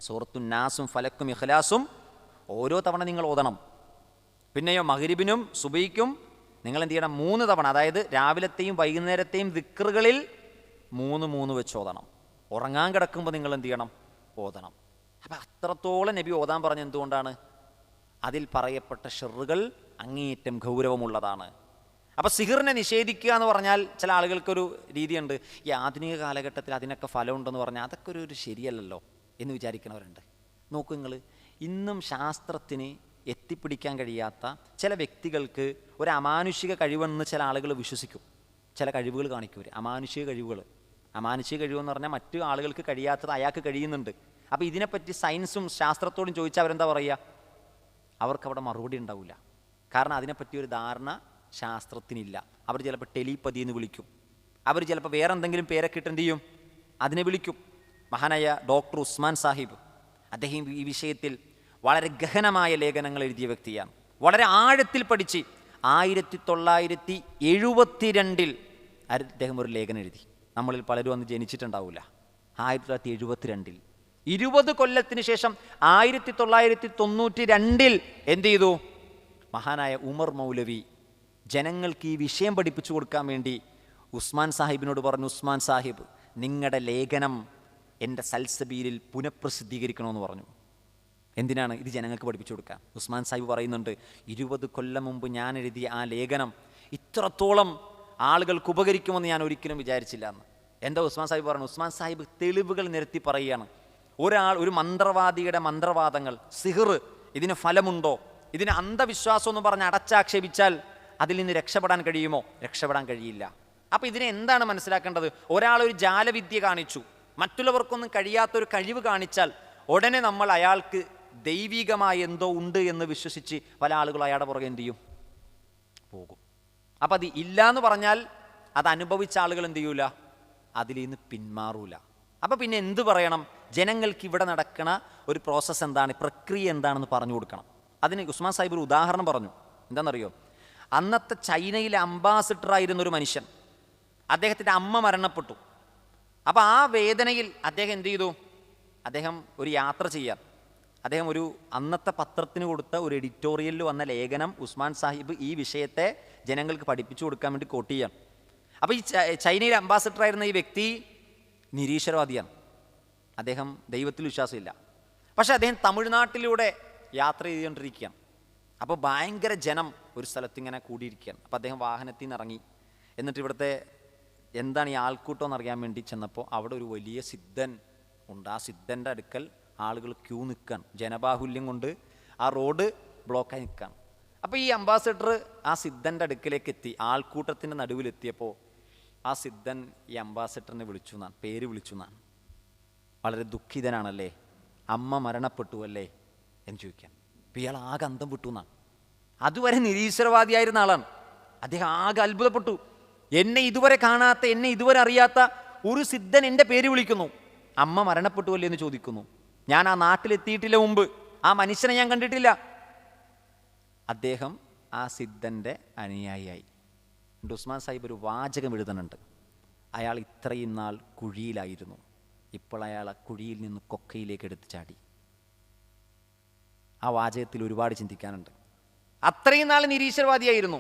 സൂറത്തു നാസും ഫലക്കും ഇഖ്ലാസും ഓരോ തവണ നിങ്ങൾ ഓതണം. പിന്നെയോ മഗ്രിബിനും സുബഹിക്കും നിങ്ങൾ എന്ത് ചെയ്യണം? 3 തവണ, അതായത് രാവിലത്തെയും വൈകുന്നേരത്തെയും ദിക്റുകളിൽ 3 വെച്ച് ഓതണം. ഉറങ്ങാൻ കിടക്കുമ്പോൾ നിങ്ങൾ എന്ത് ചെയ്യണം? ഓതണം. അപ്പം അത്രത്തോളം നബി ഓതാൻ പറഞ്ഞ എന്തുകൊണ്ടാണ്? അതിൽ പറയപ്പെട്ട ഷർറുകൾ അങ്ങേയറ്റം ഗൗരവമുള്ളതാണ്. അപ്പം സിഹിറിനെ നിഷേധിക്കുക എന്ന് പറഞ്ഞാൽ ചില ആളുകൾക്കൊരു രീതിയുണ്ട്, ഈ ആധുനിക കാലഘട്ടത്തിൽ അതിനൊക്കെ ഫലമുണ്ടെന്ന് പറഞ്ഞാൽ അതൊക്കെ ഒരു ശരിയല്ലല്ലോ എന്ന് വിചാരിക്കുന്നവരുണ്ട്. നോക്കൂ നിങ്ങൾ, ഇന്നും ശാസ്ത്രത്തിന് എത്തിപ്പിടിക്കാൻ കഴിയാത്ത ചില വ്യക്തികൾക്ക് ഒരു അമാനുഷിക കഴിവെന്ന് ചില ആളുകൾ വിശ്വസിക്കും. ചില കഴിവുകൾ കാണിക്കും. അമാനുഷിക കഴിവെന്ന് പറഞ്ഞാൽ മറ്റു ആളുകൾക്ക് കഴിയാത്തത് അയാൾക്ക് കഴിയുന്നുണ്ട്. അപ്പോൾ ഇതിനെപ്പറ്റി സയൻസും ശാസ്ത്രത്തോടും ചോദിച്ചാൽ അവരെന്താ പറയുക? അവർക്കവിടെ മറുപടി ഉണ്ടാവില്ല. കാരണം അതിനെപ്പറ്റി ഒരു ധാരണ ശാസ്ത്രത്തിനില്ല. അവർ ചിലപ്പോൾ ടെലിപ്പതി എന്ന് വിളിക്കും. അവർ ചിലപ്പോൾ വേറെ എന്തെങ്കിലും പേരൊക്കെ ഇട്ട് എന്ത് ചെയ്യും? അതിനെ വിളിക്കും. മഹാനായ ഡോക്ടർ ഉസ്മാൻ സാഹിബ്, അദ്ദേഹം ഈ വിഷയത്തിൽ വളരെ ഗഹനമായ ലേഖനങ്ങൾ എഴുതിയ വ്യക്തിയാണ്. വളരെ ആഴത്തിൽ പഠിച്ച് 1972 അദ്ദേഹം ഒരു ലേഖനം എഴുതി. നമ്മളിൽ പലരും അന്ന് ജനിച്ചിട്ടുണ്ടാവില്ല. 1972 20 കൊല്ലത്തിന് ശേഷം 1992 എന്ത് ചെയ്തു? മഹാനായ ഉമർ മൗലവി ജനങ്ങൾക്ക് ഈ വിഷയം പഠിപ്പിച്ചു കൊടുക്കാൻ വേണ്ടി ഉസ്മാൻ സാഹിബിനോട് പറഞ്ഞു, ഉസ്മാൻ സാഹിബ് നിങ്ങളുടെ ലേഖനം എൻ്റെ സൽസബീലിൽ പുനഃപ്രസിദ്ധീകരിക്കണമെന്ന് പറഞ്ഞു. എന്തിനാണ്? ഇത് ജനങ്ങൾക്ക് പഠിപ്പിച്ചു കൊടുക്കാൻ. ഉസ്മാൻ സാഹിബ് പറയുന്നുണ്ട്, 20 കൊല്ലം മുമ്പ് ഞാൻ എഴുതിയ ആ ലേഖനം ഇത്രത്തോളം ആളുകൾക്ക് ഉപകരിക്കുമെന്ന് ഞാൻ ഒരിക്കലും വിചാരിച്ചില്ല എന്ന്. എന്താ ഉസ്മാൻ സാഹിബ് പറഞ്ഞു? ഉസ്മാൻ സാഹിബ് തെളിവുകൾ നിരത്തി പറയുകയാണ്. ഒരു മന്ത്രവാദിയുടെ മന്ത്രവാദങ്ങൾ, സിഹിർ, ഇതിന് ഫലമുണ്ടോ? ഇതിന് അന്ധവിശ്വാസം എന്ന് പറഞ്ഞ് അടച്ചാക്ഷേപിച്ചാൽ അതിൽ നിന്ന് രക്ഷപ്പെടാൻ കഴിയുമോ? രക്ഷപ്പെടാൻ കഴിയില്ല. അപ്പോൾ ഇതിനെ എന്താണ് മനസ്സിലാക്കേണ്ടത്? ഒരാളൊരു ജാലവിദ്യ കാണിച്ചു, മറ്റുള്ളവർക്കൊന്നും കഴിയാത്തൊരു കഴിവ് കാണിച്ചാൽ ഉടനെ നമ്മൾ അയാൾക്ക് ദൈവികമായ എന്തോ ഉണ്ട് എന്ന് വിശ്വസിച്ച് പല ആളുകളും അയാളുടെ പുറകെ എന്ത് ചെയ്യും? പോകും. അപ്പം അത് ഇല്ല എന്ന് പറഞ്ഞാൽ അത് അനുഭവിച്ച ആളുകൾ എന്ത് ചെയ്യൂല? അതിൽ നിന്ന് പിന്മാറൂല. അപ്പം പിന്നെ എന്ത് പറയണം? ജനങ്ങൾക്ക് ഇവിടെ നടക്കണ ഒരു പ്രോസസ്സ് എന്താണ്, പ്രക്രിയ എന്താണെന്ന് പറഞ്ഞു കൊടുക്കണം. അതിന് ഉസ്മാൻ സാഹിബ് ഒരു ഉദാഹരണം പറഞ്ഞു. എന്താണെന്നറിയോ? അന്നത്തെ ചൈനയിലെ അംബാസിഡറായിരുന്നൊരു മനുഷ്യൻ, അദ്ദേഹത്തിൻ്റെ അമ്മ മരണപ്പെട്ടു. അപ്പോൾ ആ വേദനയിൽ അദ്ദേഹം എന്ത് ചെയ്തു? അദ്ദേഹം ഒരു യാത്ര ചെയ്യാൻ, അദ്ദേഹം ഒരു അന്നത്തെ പത്രത്തിന് കൊടുത്ത ഒരു എഡിറ്റോറിയലിൽ വന്ന ലേഖനം ഉസ്മാൻ സാഹിബ് ഈ വിഷയത്തെ ജനങ്ങൾക്ക് പഠിപ്പിച്ചു കൊടുക്കാൻ വേണ്ടി കോട്ട് ചെയ്യാൻ. അപ്പോൾ ഈ ചൈനയിലെ അംബാസിഡറായിരുന്ന ഈ വ്യക്തി നിരീശ്വരവാദിയാണ്. അദ്ദേഹം ദൈവത്തിൽ വിശ്വാസമില്ല. പക്ഷേ അദ്ദേഹം തമിഴ്നാട്ടിലൂടെ യാത്ര ചെയ്തുകൊണ്ടിരിക്കുകയാണ്. അപ്പോൾ ഭയങ്കര ജനം ഒരു സ്ഥലത്തിങ്ങനെ കൂടിയിരിക്കുകയാണ്. അപ്പോൾ അദ്ദേഹം വാഹനത്തിൽ നിന്ന് ഇറങ്ങി. എന്നിട്ട് ഇവിടുത്തെ എന്താണ് ഈ ആൾക്കൂട്ടം എന്നറിയാൻ വേണ്ടി ചെന്നപ്പോൾ അവിടെ ഒരു വലിയ സിദ്ധൻ ഉണ്ട്. ആ സിദ്ധൻ്റെ അടുക്കൽ ആളുകൾ ക്യൂ നിൽക്കുകയാണ്. ജനബാഹുല്യം കൊണ്ട് ആ റോഡ് ബ്ലോക്കായി നിൽക്കുകയാണ്. അപ്പോൾ ഈ അംബാസിഡർ ആ സിദ്ധൻ്റെ അടുക്കലേക്ക് എത്തി. ആൾക്കൂട്ടത്തിൻ്റെ നടുവിലെത്തിയപ്പോൾ ആ സിദ്ധൻ ഈ അംബാസിഡറിനെ വിളിച്ചു എന്നാണ്, പേര് വിളിച്ചു എന്നാണ്. വളരെ ദുഃഖിതനാണല്ലേ, അമ്മ മരണപ്പെട്ടു അല്ലേ എന്ന് ചോദിക്കാൻ. അപ്പോൾ ഇയാൾ ആകെ അന്തം വിട്ടു എന്നാണ്. അതുവരെ നിരീശ്വരവാദിയായിരുന്ന ആളാണ്. അദ്ദേഹം ആകെ അത്ഭുതപ്പെട്ടു. എന്നെ ഇതുവരെ കാണാത്ത, എന്നെ ഇതുവരെ അറിയാത്ത ഒരു സിദ്ധൻ എൻ്റെ പേര് വിളിക്കുന്നു, അമ്മ മരണപ്പെട്ടു അല്ലേ എന്ന് ചോദിക്കുന്നു. ഞാൻ ആ നാട്ടിലെത്തിയിട്ടില്ല, മുമ്പ് ആ മനുഷ്യനെ ഞാൻ കണ്ടിട്ടില്ല. അദ്ദേഹം ആ സിദ്ധൻ്റെ അനുയായിയായി. ഉസ്മാൻ സാഹിബ് ഒരു വാചകം എഴുതുന്നുണ്ട്. അയാൾ ഇത്രയും നാൾ കുഴിയിലായിരുന്നു, ഇപ്പോൾ അയാൾ ആ കുഴിയിൽ നിന്ന് കൊക്കയിലേക്ക് എടുത്ത് ചാടി. ആ വാചകത്തിൽ ഒരുപാട് ചിന്തിക്കാനുണ്ട്. അത്രയും നാൾ നിരീശ്വരവാദിയായിരുന്നു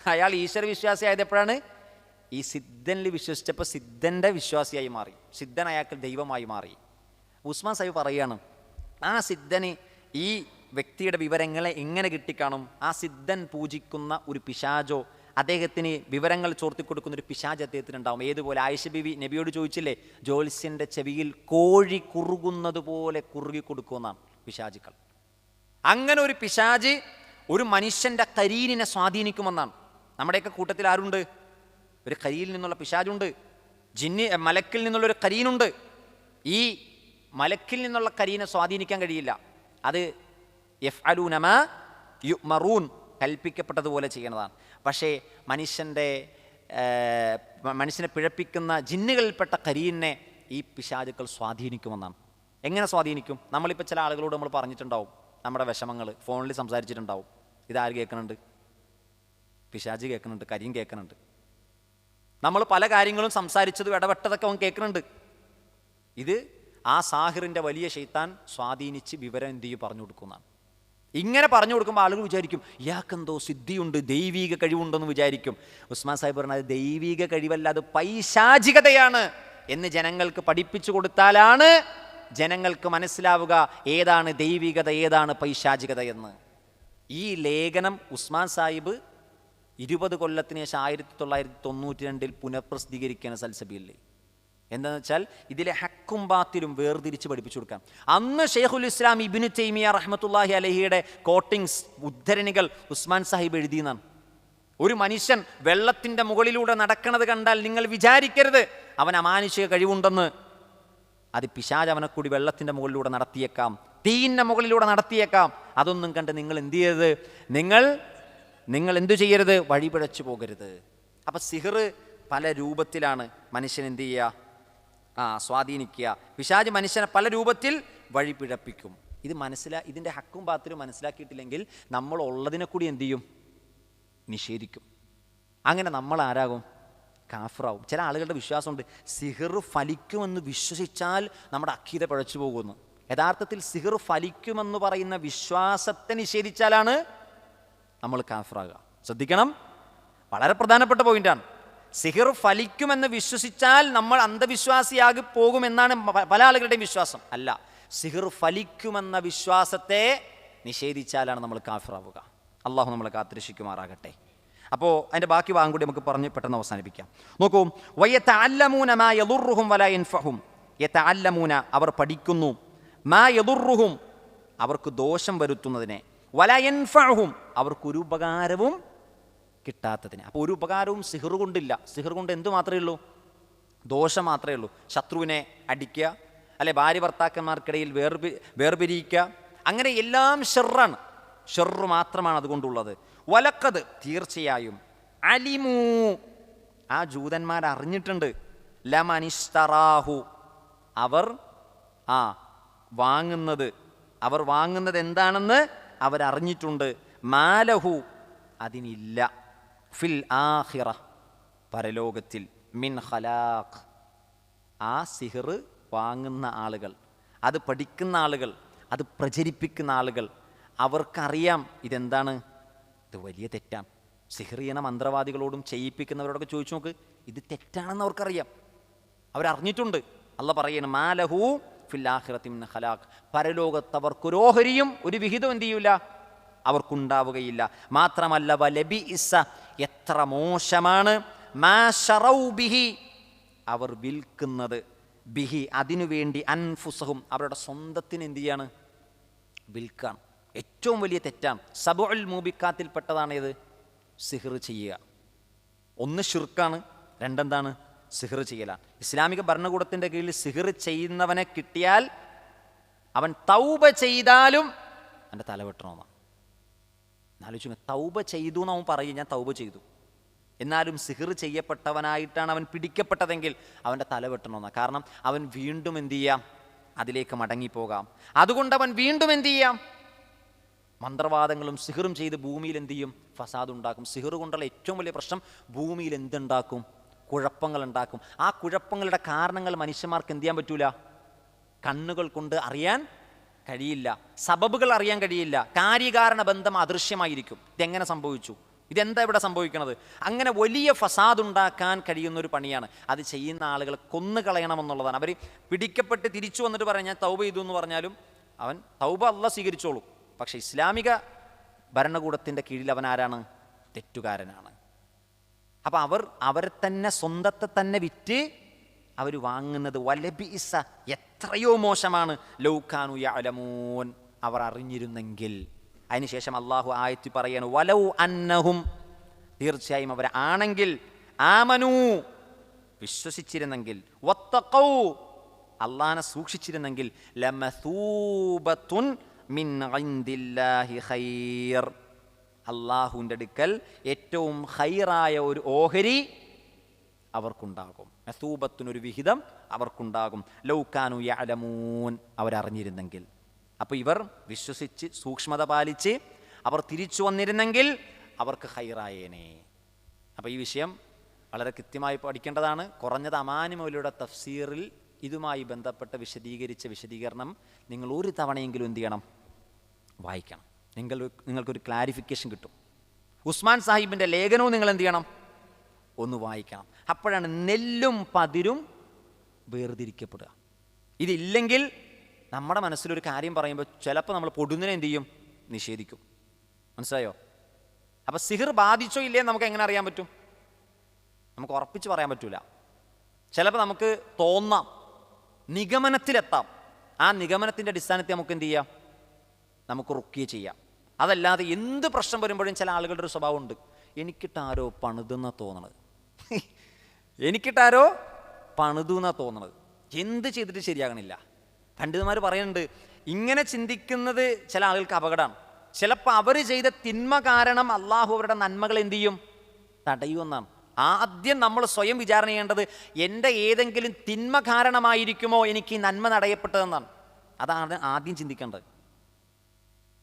അയാൾ. ഈശ്വര വിശ്വാസിയായതെപ്പോഴാണ്? ഈ സിദ്ധനിൽ വിശ്വസിച്ചപ്പോൾ സിദ്ധൻ്റെ വിശ്വാസിയായി മാറി. സിദ്ധൻ അയാൾക്ക് ദൈവമായി മാറി. ഉസ്മാൻ സാഹിബ് പറയുകയാണ്, ആ സിദ്ധന് ഈ വ്യക്തിയുടെ വിവരങ്ങളെ എങ്ങനെ കിട്ടിക്കാണും? ആ സിദ്ധൻ പൂജിക്കുന്ന ഒരു പിശാചോ, അദ്ദേഹത്തിന് വിവരങ്ങൾ ചോർത്തിക്കൊടുക്കുന്ന ഒരു പിശാച് അദ്ദേഹത്തിനുണ്ടാവും. ഏതുപോലെ ആയിഷ ബീവി നബിയോട് ചോദിച്ചില്ലേ, ജ്യോത്സ്യൻ്റെ ചെവിയിൽ കോഴി കുറുകുന്നത് പോലെ കുറുകി കൊടുക്കുമെന്നാണ് പിശാചുക്കൾ. അങ്ങനെ ഒരു പിശാച് ഒരു മനുഷ്യൻ്റെ കരീനിനെ സ്വാധീനിക്കുമെന്നാണ്. നമ്മുടെയൊക്കെ കൂട്ടത്തിൽ ആരുണ്ട്? ഒരു കരീനിൽ നിന്നുള്ള പിശാചുണ്ട്. മലക്കിൽ നിന്നുള്ളൊരു കരീനുണ്ട്. ഈ മലക്കിൽ നിന്നുള്ള കരീനെ സ്വാധീനിക്കാൻ കഴിയില്ല. അത് യഫ്അലൂന മാ യുഅ്മറൂൻ, കൽപ്പിക്കപ്പെട്ടതുപോലെ ചെയ്യണതാണ്. പക്ഷേ മനുഷ്യനെ പിഴപ്പിക്കുന്ന ജിന്നുകളിൽപ്പെട്ട കരീനെ ഈ പിശാചുക്കൾ സ്വാധീനിക്കുമെന്നാണ്. എങ്ങനെ സ്വാധീനിക്കും? നമ്മളിപ്പോൾ ചില ആളുകളോട് നമ്മൾ പറഞ്ഞിട്ടുണ്ടാവും നമ്മുടെ വിഷമങ്ങൾ, ഫോണിൽ സംസാരിച്ചിട്ടുണ്ടാവും. ഇതാര് കേൾക്കുന്നുണ്ട്? പിശാച് കേൾക്കുന്നുണ്ട്, കരീം കേൾക്കുന്നുണ്ട്. നമ്മൾ പല കാര്യങ്ങളും സംസാരിച്ചതും ഇടപെട്ടതൊക്കെ അവൻ കേൾക്കുന്നുണ്ട്. ഇത് ആ സാഹിറിൻ്റെ വലിയ ശൈത്താൻ സ്വാധീനിച്ച് വിവരം എന്ത് ചെയ്യും? പറഞ്ഞു കൊടുക്കുന്നതാണ്. ഇങ്ങനെ പറഞ്ഞു കൊടുക്കുമ്പോൾ ആളുകൾ വിചാരിക്കും ഇയാൾക്കെന്തോ സിദ്ധിയുണ്ട്, ദൈവിക കഴിവുണ്ടെന്ന് വിചാരിക്കും. ഉസ്മാൻ സാഹിബ് പറഞ്ഞത് ദൈവിക കഴിവല്ല, അത് പൈശാചികതയാണ് എന്ന് ജനങ്ങൾക്ക് പഠിപ്പിച്ചു കൊടുത്താലാണ് ജനങ്ങൾക്ക് മനസ്സിലാവുക ഏതാണ് ദൈവികത, ഏതാണ് പൈശാചികത എന്ന്. ഈ ലേഖനം ഉസ്മാൻ സാഹിബ് 20 കൊല്ലത്തിന് ശേഷം 1992 പുനഃപ്രസിദ്ധീകരിക്കുകയാണ് സൽസബീലിൽ. എന്താണെന്ന് വെച്ചാൽ ഇതിലെ ഹക്കും ബാത്തിലും വേർതിരിച്ച് പഠിപ്പിച്ചു കൊടുക്കാം. അന്ന് ഷെയ്ഖുൽ ഇസ്ലാം ഇബ്നു തൈമിയ റഹ്മത്തുള്ളാഹി അലൈഹിയുടെ കോട്ടിങ്സ്, ഉദ്ധരണികൾ ഉസ്മാൻ സാഹിബ് എഴുതിയെന്നാണ്. ഒരു മനുഷ്യൻ വെള്ളത്തിൻ്റെ മുകളിലൂടെ നടക്കുന്നത് കണ്ടാൽ നിങ്ങൾ വിചാരിക്കരുത് അവൻ അമാനുഷിക കഴിവുണ്ടെന്ന്. അത് പിശാച് അവനെ കൂടി വെള്ളത്തിൻ്റെ മുകളിലൂടെ നടത്തിയേക്കാം, തീയിൻ്റെ മുകളിലൂടെ നടത്തിയേക്കാം. അതൊന്നും കണ്ട് നിങ്ങൾ എന്ത് ചെയ്യരുത്, നിങ്ങൾ എന്തു ചെയ്യരുത്? വഴിപിഴച്ചു പോകരുത്. അപ്പം സിഹർ പല രൂപത്തിലാണ് മനുഷ്യൻ എന്ത് ചെയ്യുക? സ്വാധീനിക്കുക. പിശാച് മനുഷ്യനെ പല രൂപത്തിൽ വഴിപിഴപ്പിക്കും. ഇതിൻ്റെ ഹക്കും ബാത്തിലും മനസ്സിലാക്കിയിട്ടില്ലെങ്കിൽ നമ്മൾ ഉള്ളതിനെ കൂടി എന്തു ചെയ്യും? നിഷേധിക്കും. അങ്ങനെ നമ്മൾ ആരാകും? കാഫിറാവും. ചില ആളുകളുടെ വിശ്വാസമുണ്ട് സിഹർ ഫലിക്കുമെന്ന് വിശ്വസിച്ചാൽ നമ്മുടെ അഖീദ പിഴച്ചു പോകുന്നു. യഥാർത്ഥത്തിൽ സിഹർ ഫലിക്കുമെന്ന് പറയുന്ന വിശ്വാസത്തെ നിഷേധിച്ചാലാണ് നമ്മൾ കാഫിറാകുക. ശ്രദ്ധിക്കണം, വളരെ പ്രധാനപ്പെട്ട പോയിന്റാണ്. സിഹർ ഫലിക്കുമെന്ന് വിശ്വസിച്ചാൽ നമ്മൾ അന്ധവിശ്വാസിയാകി പോകുമെന്നാണ് പല ആളുകളുടെയും വിശ്വാസം. അല്ല, സിഹർ ഫലിക്കുമെന്ന വിശ്വാസത്തെ നിഷേധിച്ചാലാണ് നമ്മൾ കാഫിറാവുക. അള്ളാഹു നമ്മളെ കാത്തിരക്ഷിക്കുമാറാകട്ടെ. അപ്പോൾ അതിൻ്റെ ബാക്കി ഭാഗം കൂടി നമുക്ക് പറഞ്ഞ് പെട്ടെന്ന് അവസാനിപ്പിക്കാം. നോക്കൂ, വയതഅല്ലമൂന മാ യദുർറുഹും വലാ യൻഫഉഹും. യതഅല്ലമൂന അവർ പഠിക്കുന്നു, മാ യദുർറുഹും അവർക്ക് ദോഷം വരുത്തുന്നതിനെ, വലാ യൻഫഉഹും, അവർക്കൊരു ഉപകാരവും കിട്ടാത്തതിന്. അപ്പോൾ ഒരു ഉപകാരവും സിഹർ കൊണ്ടില്ല. സിഹർ കൊണ്ട് എന്തു മാത്രമേ ഉള്ളൂ? ദോഷം മാത്രമേ ഉള്ളൂ. ശത്രുവിനെ അടിക്കുക, അല്ലെ ഭാര്യ ഭർത്താക്കന്മാർക്കിടയിൽ വേർപിരിയിക്കുക, അങ്ങനെ എല്ലാം ഷെറാണ്. ഷെറ് മാത്രമാണ് അതുകൊണ്ടുള്ളത്. വലക്കത്, തീർച്ചയായും, അലിമൂ, ആ ജൂതന്മാർ അറിഞ്ഞിട്ടുണ്ട്, ലമനിസ്തറാഹു, അവർ വാങ്ങുന്നത് എന്താണെന്ന് അവരറിഞ്ഞിട്ടുണ്ട്. മാലഹു, അതിനില്ല, ഫിൽ ആഖിറ, പരലോകത്തിൽ, മിൻ ഖലാഖ്, ആ സിഹർ വാങ്ങുന്ന ആളുകൾ, അത് പഠിക്കുന്ന ആളുകൾ, അത് പ്രചരിപ്പിക്കുന്ന ആളുകൾ, അവർക്കറിയാം ഇതെന്താണ്, ഇത് വലിയ തെറ്റാണ്. സിഹർ ചെയ്യണ മന്ത്രവാദികളോടും ചെയ്യിപ്പിക്കുന്നവരോടൊക്കെ ചോദിച്ചു നോക്ക്, ഇത് തെറ്റാണെന്ന് അവർക്കറിയാം, അവരറിഞ്ഞിട്ടുണ്ട്. അള്ളാഹ് പറയണം, മാലഹു ഫിൽ ആഖിറതി മിൻ ഖലാഖ്, പരലോകത്ത് അവർക്കൊരു ഓഹരിയും ഒരു വിഹിതം എന്ത് ചെയ്യൂല, അവർക്കുണ്ടാവുകയില്ല. മാത്രമല്ല വലബിഇസ, എത്ര മോശമാണ്, മാ ശറൗ ബിഹി, അവർ വിൽക്കുന്നത്, ബിഹി, അതിനുവേണ്ടി, അൻഫുസഹും, അവരുടെ സ്വന്തത്തിന് എന്ത് ചെയ്യാണ്, വിൽക്കാൻ. ഏറ്റവും വലിയ തെറ്റാണ്. സബഉൽ മൂബിക്കാത്തിൽപ്പെട്ടതാണ് ഇത്, സിഹർ ചെയ്യുക. ഒന്ന് ഷിർക്കാണ്, രണ്ടെന്താണ്, സിഹർ ചെയ്യലാണ്. ഇസ്ലാമിക ഭരണകൂടത്തിൻ്റെ കീഴിൽ സിഹർ ചെയ്യുന്നവനെ കിട്ടിയാൽ അവൻ തൗബ ചെയ്താലും അവൻ്റെ തല വെട്ടണമെന്നാണ്. ആലോചിക്കുക, തൗബ ചെയ്തു എന്ന് അവൻ പറയും, ഞാൻ തൗബ ചെയ്തു, എന്നാലും സിഹർ ചെയ്യപ്പെട്ടവനായിട്ടാണ് അവൻ പിടിക്കപ്പെട്ടതെങ്കിൽ അവൻ്റെ തല വെട്ടണമെന്നാണ്. കാരണം അവൻ വീണ്ടും എന്ത് ചെയ്യാം, അതിലേക്ക് മടങ്ങിപ്പോകാം. അതുകൊണ്ട് അവൻ വീണ്ടും എന്ത് ചെയ്യാം, മന്ത്രവാദങ്ങളും സിഹറും ചെയ്ത് ഭൂമിയിൽ എന്ത് ചെയ്യും, ഫസാദ് ഉണ്ടാക്കും. സിഹർ കൊണ്ടുള്ള ഏറ്റവും വലിയ പ്രശ്നം, ഭൂമിയിൽ എന്തുണ്ടാക്കും, കുഴപ്പങ്ങൾ ഉണ്ടാക്കും. ആ കുഴപ്പങ്ങളുടെ കാരണങ്ങൾ മനുഷ്യന്മാർക്ക് എന്ത് ചെയ്യാൻ പറ്റൂല, കണ്ണുകൾ കൊണ്ട് അറിയാൻ കഴിയില്ല, സബബുകൾ അറിയാൻ കഴിയില്ല, കാര്യകാരണ ബന്ധം അദൃശ്യമായിരിക്കും. ഇതെങ്ങനെ സംഭവിച്ചു, ഇതെന്താ ഇവിടെ സംഭവിക്കുന്നത്, അങ്ങനെ വലിയ ഫസാദ് ഉണ്ടാക്കാൻ കഴിയുന്നൊരു പണിയാണ്. അത് ചെയ്യുന്ന ആളുകൾ കൊന്നുകളയണമെന്നുള്ളതാണ്. അവർ പിടിക്കപ്പെട്ട് തിരിച്ചു വന്നിട്ട് പറയാം ഞാൻ തൗബ ചെയ്തു എന്ന് പറഞ്ഞാലും അവൻ തൗബ അല്ലാഹ് സ്വീകരിച്ചോളൂ. പക്ഷേ ഇസ്ലാമിക ഭരണകൂടത്തിൻ്റെ കീഴിൽ അവൻ ആരാണ്, തെറ്റുകാരനാണ്. അപ്പം അവരെ തന്നെ, സ്വന്തത്തെ തന്നെ വിറ്റ് അവർ വാങ്ങുന്നത് വലബിഇസ, എത്രയോ മോശമാണ്, ലൗകാനു യഅലമൂൻ, അവർ അറിഞ്ഞിരുന്നെങ്കിൽ. അതിനുശേഷം അള്ളാഹു ആയത്തി പറയാണ്, വലൗ അന്നഹും, തീർച്ചയായും അവർ ആണെങ്കിൽ, ആമനൂ, വിശ്വസിച്ചിരുന്നെങ്കിൽ, വത്തഖൗ, അള്ളാഹനെ സൂക്ഷിച്ചിരുന്നെങ്കിൽ, ലമസൂബത്തുൻ മിൻ ഇൻദില്ലാഹി ഖൈർ, അള്ളാഹുവിൻ്റെ അടുക്കൽ ഏറ്റവും ഖൈറായ ഒരു ഓഹരി അവർക്കുണ്ടാകും. മസൂബത്തിനൊരു വിഹിതം അവർക്കുണ്ടാകും. ലൗകാനു യഅലമൂൻ, അവരറിഞ്ഞിരുന്നെങ്കിൽ. അപ്പോൾ ഇവർ വിശ്വസിച്ച് സൂക്ഷ്മത പാലിച്ച് അവർ തിരിച്ചു വന്നിരുന്നെങ്കിൽ അവർക്ക് ഖൈറായേനെ. അപ്പോൾ ഈ വിഷയം വളരെ കൃത്യമായി പഠിക്കേണ്ടതാണ്. കുറഞ്ഞത് അമാനി മൗലവിയുടെ തഫ്സീറിൽ ഇതുമായി ബന്ധപ്പെട്ട വിശദീകരണം നിങ്ങൾ ഒരു തവണയെങ്കിലും എന്ത് ചെയ്യണം, വായിക്കണം. നിങ്ങൾക്കൊരു ക്ലാരിഫിക്കേഷൻ കിട്ടും. ഉസ്മാൻ സാഹിബിൻ്റെ ലേഖനവും നിങ്ങൾ എന്ത് ചെയ്യണം, ഒന്ന് വായിക്കണം. അപ്പോഴാണ് നെല്ലും പതിരും വേർതിരിക്കപ്പെടുക. ഇതില്ലെങ്കിൽ നമ്മുടെ മനസ്സിലൊരു കാര്യം പറയുമ്പോൾ ചിലപ്പോൾ നമ്മൾ പൊടുന്നിനെ എന്ത് ചെയ്യും, നിഷേധിക്കും. മനസ്സിലായോ? അപ്പം സിഹിർ ബാധിച്ചോ ഇല്ലേ നമുക്ക് എങ്ങനെ അറിയാൻ പറ്റും? നമുക്ക് ഉറപ്പിച്ച് പറയാൻ പറ്റൂല. ചിലപ്പോൾ നമുക്ക് തോന്നാം, നിഗമനത്തിലെത്താം. ആ നിഗമനത്തിൻ്റെ അടിസ്ഥാനത്തിൽ നമുക്ക് എന്ത് ചെയ്യാം, നമുക്ക് റുക്കിയ ചെയ്യാം. അതല്ലാതെ എന്ത് പ്രശ്നം വരുമ്പോഴും ചില ആളുകളുടെ ഒരു സ്വഭാവമുണ്ട്, എനിക്കിട്ടാരോ പണിതെന്നാ തോന്നണത്, എനിക്കിട്ടാരോ പണിതെന്നാ തോന്നണത്, എന്ത് ചെയ്തിട്ട് ശരിയാകണില്ല. പണ്ഡിതന്മാർ പറയുന്നുണ്ട്, ഇങ്ങനെ ചിന്തിക്കുന്നത് ചില ആളുകൾക്ക് അപകടമാണ്. ചിലപ്പോൾ അവർ ചെയ്ത തിന്മ കാരണം അള്ളാഹു അവരുടെ നന്മകൾ എന്ത് ചെയ്യും, തടയുമെന്നാണ്. ആദ്യം നമ്മൾ സ്വയം വിചാരണ ചെയ്യേണ്ടത്, എൻ്റെ ഏതെങ്കിലും തിന്മ കാരണമായിരിക്കുമോ എനിക്ക് ഈ നന്മ തടയപ്പെട്ടതെന്നാണ്. അതാണ് ആദ്യം ചിന്തിക്കേണ്ടത്.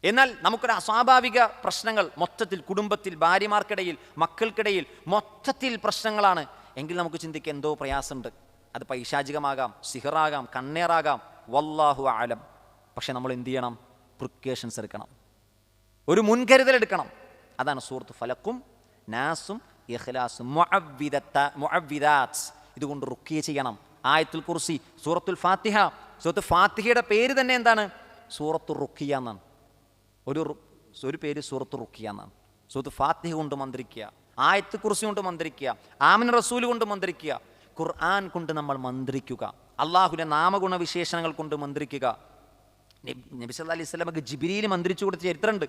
എന്നാൽ നമുക്കൊരു അസ്വാഭാവിക പ്രശ്നങ്ങൾ മൊത്തത്തിൽ, കുടുംബത്തിൽ, ഭാര്യമാർക്കിടയിൽ, മക്കൾക്കിടയിൽ മൊത്തത്തിൽ പ്രശ്നങ്ങളാണ് എങ്കിൽ നമുക്ക് ചിന്തിക്കാൻ എന്തോ പ്രയാസമുണ്ട്. അത് പൈശാചികമാകാം, സിഹറാകാം, കണ്ണേറാകാം, വല്ലാഹു ആലം. പക്ഷെ നമ്മൾ എന്ത് ചെയ്യണം, പ്രിക്കോഷൻസ് എടുക്കണം, ഒരു മുൻകരുതൽ എടുക്കണം. അതാണ് സൂറത്ത് ഫലക്കും നാസും ഇഖ്ലാസും മുഅവ്വിദാത്ത്. ഇതുകൊണ്ട് റുക്കിയ ചെയ്യണം. ആയത്തുൽ കുർസി, സൂറത്തുൽ ഫാത്തിഹ. സൂറത്ത് ഫാത്തിഹയുടെ പേര് തന്നെ എന്താണ്, സൂറത്തു റുക്കിയ എന്നാണ്. ഒരു പേര് സൂറത്തു റുക്കിയ എന്നാണ്. സൂറത്ത് ഫാത്തിഹ കൊണ്ട് മന്ത്രിക്കുക, ആയത്ത് കുർസി കൊണ്ട് മന്ത്രിക്കുക, ആമിൻ റസൂൽ കൊണ്ട് മന്ത്രിക്കുക, ഖുർആൻ കൊണ്ട് നമ്മൾ മന്ത്രിക്കുക, അള്ളാഹുവിൻ്റെ നാമഗുണവിശേഷണങ്ങൾ കൊണ്ട് മന്ത്രിക്കുക. നബി സല്ലല്ലാഹു അലൈഹി വസല്ലമക്ക് ജിബ്രീൽ മന്ത്രിച്ചു കൊടുത്ത ചരിത്രമുണ്ട്.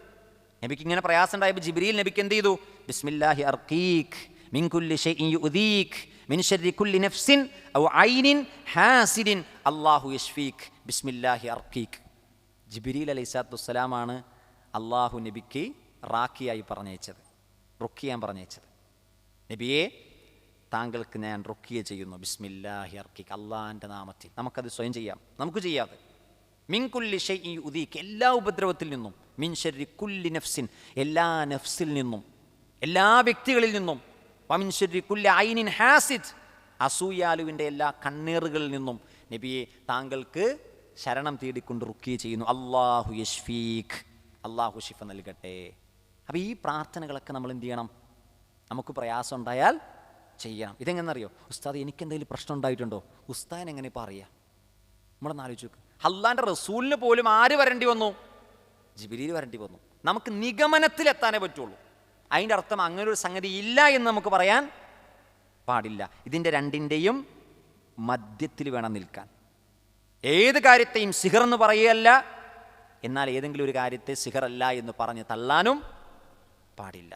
നബിക്ക് ഇങ്ങനെ പ്രയാസം ഉണ്ടായപ്പോൾ ജിബ്രീൽ നബിക്ക് എന്ത് ചെയ്തു? ബിസ്മില്ലാഹി അർഖീക് മിൻ കുല്ലി ഷൈഇൻ യുദീക് മിൻ ശർരി കുല്ലി നഫ്സിൻ ഔ ഐനിൻ ഹാസിദിൻ അല്ലാഹു യശ്ഫീക് ബിസ്മില്ലാഹി അർഖീക്. ജിബ്രീൽ അലൈഹിസ്സലാത്തു വസ്സലാമാണ് അള്ളാഹു നബിക്ക് റാഖിയായി പറഞ്ഞയച്ചത്, റുക്കിയാൻ പറഞ്ഞയച്ചത്. നബിയെ, താങ്കൾക്ക് ഞാൻ റുക്കിയ ചെയ്യുന്നു, ബിസ്മില്ലാഹി അർഖീക്, അള്ളാഹിൻ്റെ നാമത്തിൽ. നമുക്കത് സ്വയം ചെയ്യാം, നമുക്ക് ചെയ്യാതെ. മിൻ കുല്ലി ഷൈഇൻ യുദീക്, എല്ലാ ഉപദ്രവത്തിൽ നിന്നും. മിൻ ശർരി കുല്ലി നഫ്സിൻ, എല്ലാ നഫ്സിൽ നിന്നും, എല്ലാ വ്യക്തികളിൽ നിന്നും. വമിൻ ശർരി കുല്ലി ഐനിൻ ഹാസിദ്, അസൂയാലുവിൻ്റെ എല്ലാ കണ്ണീറുകളിൽ നിന്നും നബിയെ താങ്കൾക്ക് ശരണം തേടിക്കൊണ്ട് റുക്കിയ ചെയ്യുന്നു. അല്ലാഹു യശ്ഫീക്, അള്ളാഹു ശിഫ നൽകട്ടെ. അപ്പോൾ ഈ പ്രാർത്ഥനകളൊക്കെ നമ്മൾ എന്ത് ചെയ്യണം? നമുക്ക് പ്രയാസം ഉണ്ടായാൽ ചെയ്യണം. ഇതെങ്ങനെന്നറിയോ? ഉസ്താദ് എനിക്കെന്തെങ്കിലും പ്രശ്നം ഉണ്ടായിട്ടുണ്ടോ? ഉസ്താദിന് എങ്ങനെ ഇപ്പോൾ അറിയാം? നമ്മളൊന്ന് ആലോചിച്ച് നോക്ക്. അള്ളാൻ്റെ റസൂലിന് പോലും ആര് വരേണ്ടി വന്നു? ജിബ്രീൽ വരേണ്ടി വന്നു. നമുക്ക് നിഗമനത്തിലെത്താനേ പറ്റുള്ളൂ. അതിൻ്റെ അർത്ഥം അങ്ങനെ ഒരു സംഗതി ഇല്ല എന്ന് നമുക്ക് പറയാൻ പാടില്ല. ഇതിൻ്റെ രണ്ടിൻ്റെയും മധ്യത്തിൽ വേണം നിൽക്കാൻ. ഏത് കാര്യത്തെയും സിഹർ എന്ന് പറയുകയല്ല, എന്നാൽ ഏതെങ്കിലും ഒരു കാര്യത്തെ സിഹറല്ല എന്ന് പറഞ്ഞ് തള്ളാനും പാടില്ല.